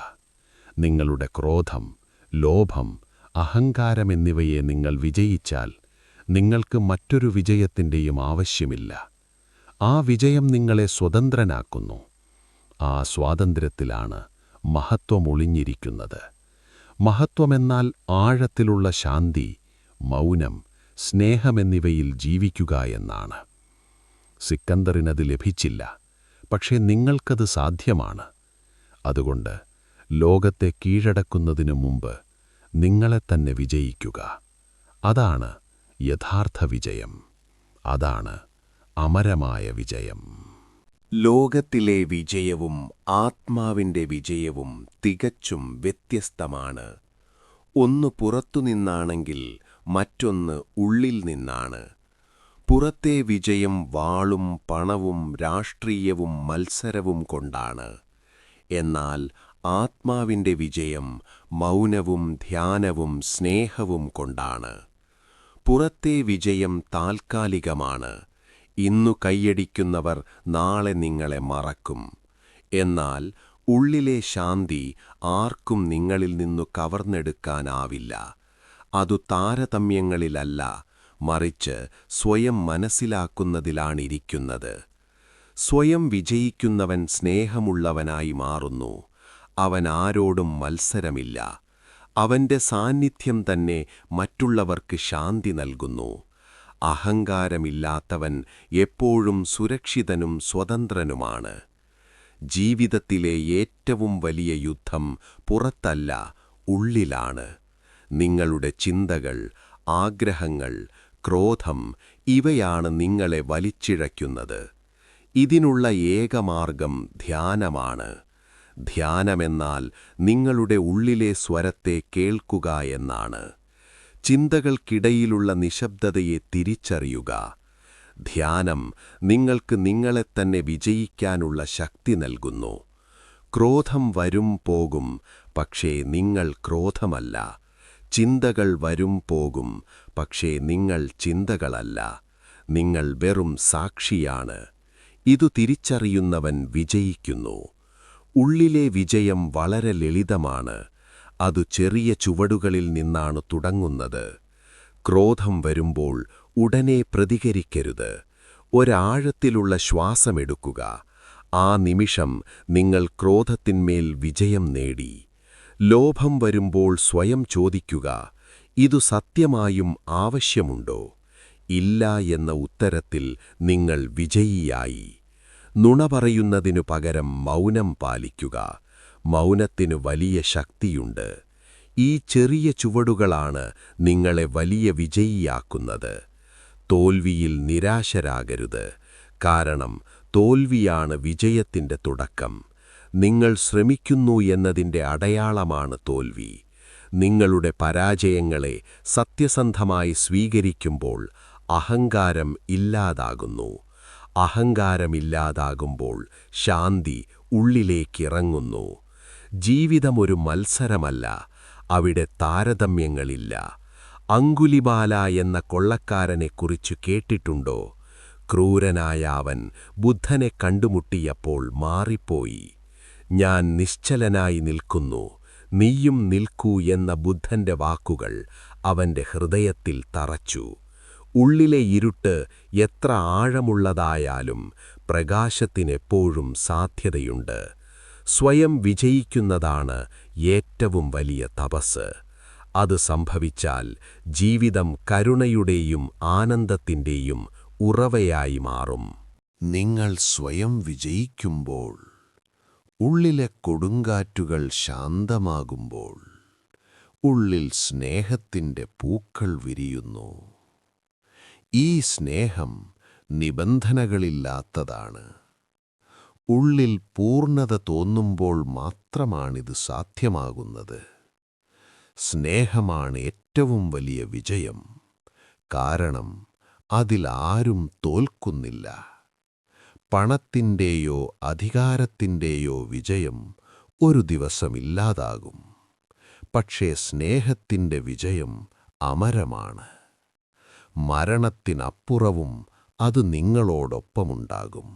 നിങ്ങളുടെ ക്രോധം, ലോഭം, അഹങ്കാരം എന്നിവയെ നിങ്ങൾ വിജയിച്ചാൽ നിങ്ങൾക്ക് മറ്റൊരു വിജയത്തിൻ്റെയും ആവശ്യമില്ല. ആ വിജയം നിങ്ങളെ സ്വതന്ത്രനാക്കുന്നു. ആ സ്വാതന്ത്ര്യത്തിലാണ് മഹത്വം ഒളിഞ്ഞിരിക്കുന്നത്. മഹത്വമെന്നാൽ ആഴത്തിലുള്ള ശാന്തി, മൗനം, സ്നേഹമെന്നിവയിൽ ജീവിക്കുക എന്നാണ്. സിക്കന്ദറിനത് ലഭിച്ചില്ല, പക്ഷേ നിങ്ങൾക്കത് സാധ്യമാണ്. അതുകൊണ്ട് ലോകത്തെ കീഴടക്കുന്നതിനു മുമ്പ് നിങ്ങളെത്തന്നെ വിജയിക്കുക. അതാണ് യഥാർത്ഥ വിജയം. അതാണ് അമരമായ വിജയം. ലോകത്തിലെ വിജയവും ആത്മാവിൻ്റെ വിജയവും തികച്ചും വ്യത്യസ്തമാണ്. ഒന്ന് പുറത്തുനിന്നാണെങ്കിൽ മറ്റൊന്ന് ഉള്ളിൽ നിന്നാണ്. പുറത്തെ വിജയം വാളും പണവും രാഷ്ട്രീയവും മത്സരവും കൊണ്ടാണ്. എന്നാൽ ആത്മാവിൻ്റെ വിജയം മൗനവും ധ്യാനവും സ്നേഹവും കൊണ്ടാണ്. പുറത്തെ വിജയം താൽക്കാലികമാണ്. ഇന്നു കൈയടിക്കുന്നവർ നാളെ നിങ്ങളെ മറക്കും. എന്നാൽ ഉള്ളിലെ ശാന്തി ആർക്കും നിങ്ങളിൽ നിന്നു കവർന്നെടുക്കാനാവില്ല. അതു താരതമ്യങ്ങളിലല്ല, മറിച്ച് സ്വയം മനസ്സിലാക്കുന്നതിലാണിരിക്കുന്നത്. സ്വയം വിജയിക്കുന്നവൻ സ്നേഹമുള്ളവനായി മാറുന്നു. അവൻ ആരോടും മത്സരമില്ല. അവൻ്റെ സാന്നിധ്യം തന്നെ മറ്റുള്ളവർക്ക് ശാന്തി നൽകുന്നു. അഹങ്കാരമില്ലാത്തവൻ എപ്പോഴും സുരക്ഷിതനും സ്വതന്ത്രനുമാണ്. ജീവിതത്തിലെ ഏറ്റവും വലിയ യുദ്ധം പുറത്തല്ല, ഉള്ളിലാണ്. നിങ്ങളുടെ ചിന്തകൾ, ആഗ്രഹങ്ങൾ, ക്രോധം ഇവയാണ് നിങ്ങളെ വലിച്ചിഴയ്ക്കുന്നത്. ഇതിനുള്ള ഏകമാർഗം ധ്യാനമാണ്. ധ്യാനമെന്നാൽ നിങ്ങളുടെ ഉള്ളിലെ സ്വരത്തെ കേൾക്കുക എന്നാണ്. ചിന്തകൾക്കിടയിലുള്ള നിശബ്ദതയെ തിരിച്ചറിയുക. ധ്യാനം നിങ്ങൾക്ക് നിങ്ങളെത്തന്നെ വിജയിക്കാനുള്ള ശക്തി നൽകുന്നു. ക്രോധം വരും പോകും, പക്ഷേ നിങ്ങൾ ക്രോധമല്ല. ചിന്തകൾ വരും പോകും, പക്ഷേ നിങ്ങൾ ചിന്തകളല്ല. നിങ്ങൾ വെറും സാക്ഷിയാണ്. ഇതു തിരിച്ചറിയുന്നവൻ വിജയിക്കുന്നു. ഉള്ളിലെ വിജയം വളരെ ലളിതമാണ്. അതു ചെറിയ ചുവടുകളിൽ നിന്നാണ് തുടങ്ങുന്നത്. ക്രോധം വരുമ്പോൾ ഉടനെ പ്രതികരിക്കരുത്. ഒരാഴത്തിലുള്ള ശ്വാസമെടുക്കുക. ആ നിമിഷം നിങ്ങൾ ക്രോധത്തിന്മേൽ വിജയം നേടി. ലോഭം വരുമ്പോൾ സ്വയം ചോദിക്കുക, ഇതു സത്യമായും ആവശ്യമുണ്ടോ? ഇല്ല എന്ന ഉത്തരത്തിൽ നിങ്ങൾ വിജയിയായി. നുണ പറയുന്നതിനു പകരം മൗനം പാലിക്കുക. മൗനത്തിനു വലിയ ശക്തിയുണ്ട്. ഈ ചെറിയ ചുവടുകളാണ് നിങ്ങളെ വലിയ വിജയിയാക്കുന്നത്. തോൽവിയിൽ നിരാശരാകരുത്. കാരണം തോൽവിയാണ് വിജയത്തിൻ്റെ തുടക്കം. നിങ്ങൾ ശ്രമിക്കുന്നു എന്നതിൻ്റെ അടയാളമാണ് തോൽവി. നിങ്ങളുടെ പരാജയങ്ങളെ സത്യസന്ധമായി സ്വീകരിക്കുമ്പോൾ അഹങ്കാരം ഇല്ലാതാകുന്നു. അഹങ്കാരമില്ലാതാകുമ്പോൾ ശാന്തി ഉള്ളിലേക്കിറങ്ങുന്നു. ജീവിതമൊരു മത്സരമല്ല, അവിടെ താരതമ്യങ്ങളില്ല. അങ്കുലിമാല എന്ന കൊള്ളക്കാരനെക്കുറിച്ചു കേട്ടിട്ടുണ്ടോ? ക്രൂരനായ അവൻ ബുദ്ധനെ കണ്ടുമുട്ടിയപ്പോൾ മാറിപ്പോയി. ഞാൻ നിശ്ചലനായി നിൽക്കുന്നു, നീയും നിൽക്കൂ എന്ന ബുദ്ധന്റെ വാക്കുകൾ അവന്റെ ഹൃദയത്തിൽ തറച്ചു. ഉള്ളിലെ ഇരുട്ട് എത്ര ആഴമുള്ളതായാലും പ്രകാശത്തിനെപ്പോഴും സാധ്യതയുണ്ട്. സ്വയം വിജയിക്കുന്നതാണ് ഏറ്റവും വലിയ തപസ്. അത് സംഭവിച്ചാൽ ജീവിതം കരുണയുടെയും ആനന്ദത്തിന്റെയും ഉറവയായി മാറും. നിങ്ങൾ സ്വയം വിജയിക്കുമ്പോൾ, ഉള്ളിലെ കൊടുങ്കാറ്റുകൾ ശാന്തമാകുമ്പോൾ, ഉള്ളിൽ സ്നേഹത്തിന്റെ പൂക്കൾ വിരിയുന്നു. ഈ സ്നേഹം നിബന്ധനകളില്ലാത്തതാണ്. ഉള്ളിൽ പൂർണ്ണത തോന്നുമ്പോൾ മാത്രമാണിത് സാധ്യമാകുന്നത്. സ്നേഹമാണ് ഏറ്റവും വലിയ വിജയം. കാരണം അതിലാരും തോൽക്കുന്നില്ല. പണത്തിൻ്റെയോ അധികാരത്തിൻ്റെയോ വിജയം ഒരു ദിവസമില്ലാതാകും. പക്ഷേ സ്നേഹത്തിൻ്റെ വിജയം അമരമാണ്. മരണത്തിനപ്പുറവും അത് നിങ്ങളോടൊപ്പമുണ്ടാകും.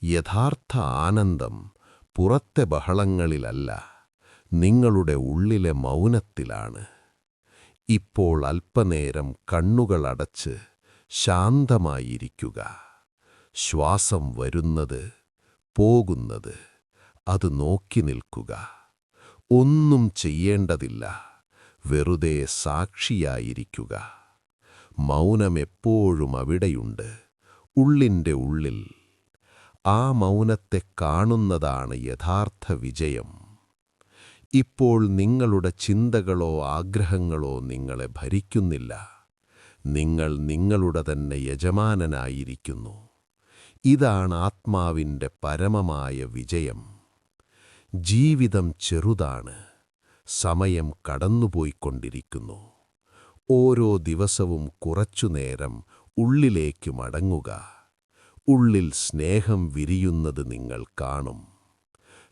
യഥാർത്ഥ ആനന്ദം പുറത്തെ ബഹളങ്ങളിലല്ല, നിങ്ങളുടെ ഉള്ളിലെ മൗനത്തിലാണ്. ഇപ്പോൾ അല്പനേരം കണ്ണുകളടച്ച് ശാന്തമായിരിക്കുക. ശ്വാസം വരുന്നത്, പോകുന്നത്, അത് നോക്കി നിൽക്കുക. ഒന്നും ചെയ്യേണ്ടതില്ല, വെറുതെ സാക്ഷിയായിരിക്കുക. മൗനമെപ്പോഴും അവിടെയുണ്ട്, ഉള്ളിൻ്റെ ഉള്ളിൽ. ആ മൗനത്തെ കാണുന്നതാണ് യഥാർത്ഥ വിജയം. ഇപ്പോൾ നിങ്ങളുടെ ചിന്തകളോ ആഗ്രഹങ്ങളോ നിങ്ങളെ ഭരിക്കുന്നില്ല. നിങ്ങൾ നിങ്ങളുടെ തന്നെ യജമാനനായിരിക്കുന്നു. ഇതാണ് ആത്മാവിൻ്റെ പരമമായ വിജയം. ജീവിതം ചെറുതാണ്. സമയം കടന്നുപോയിക്കൊണ്ടിരിക്കുന്നു. ഓരോ ദിവസവും കുറച്ചുനേരം ഉള്ളിലേക്ക് മടങ്ങുക. ഉള്ളിൽ സ്നേഹം വിരിയുന്നത് നിങ്ങൾ കാണും.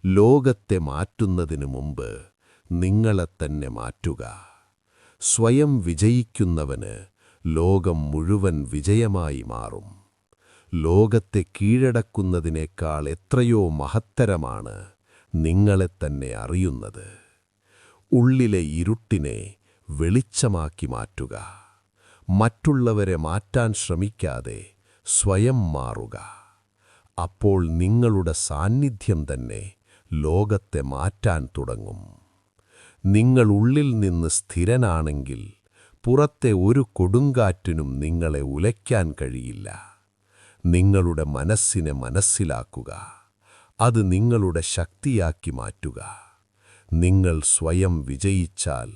ലോകത്തെ മാറ്റുന്നതിനു മുമ്പ് നിങ്ങളെത്തന്നെ മാറ്റുക. സ്വയം വിജയിക്കുന്നവന് ലോകം മുഴുവൻ വിജയമായി മാറും. ലോകത്തെ കീഴടക്കുന്നതിനേക്കാൾ എത്രയോ മഹത്തരമാണ് നിങ്ങളെത്തന്നെ അറിയുന്നത്. ഉള്ളിലെ ഇരുട്ടിനെ വെളിച്ചമാക്കി മാറ്റുക. മറ്റുള്ളവരെ മാറ്റാൻ ശ്രമിക്കാതെ സ്വയം മാറുക. അപ്പോൾ നിങ്ങളുടെ സാന്നിധ്യം തന്നെ ലോകത്തെ മാറ്റാൻ തുടങ്ങും. നിങ്ങൾ ഉള്ളിൽ നിന്ന് സ്ഥിരനാണെങ്കിൽ പുറത്തെ ഒരു കൊടുങ്കാറ്റിനും നിങ്ങളെ ഉലയ്ക്കാൻ കഴിയില്ല. നിങ്ങളുടെ മനസ്സിനെ മനസ്സിലാക്കുക. അത് നിങ്ങളുടെ ശക്തിയാക്കി മാറ്റുക. നിങ്ങൾ സ്വയം വിജയിച്ചാൽ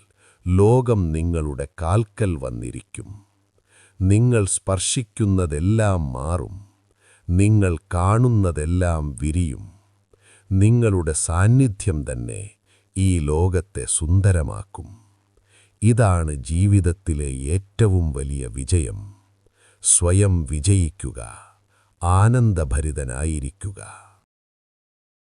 ലോകം നിങ്ങളുടെ കാൽക്കൽ വന്നിരിക്കും. നിങ്ങൾ സ്പർശിക്കുന്നതെല്ലാം മാറും. നിങ്ങൾ കാണുന്നതെല്ലാം വിരിയും. നിങ്ങളുടെ സാന്നിധ്യം തന്നെ ഈ ലോകത്തെ സുന്ദരമാക്കും. ഇതാണ് ജീവിതത്തിലെ ഏറ്റവും വലിയ വിജയം. സ്വയം വിജയിക്കുക, ആനന്ദഭരിതനായിരിക്കുക.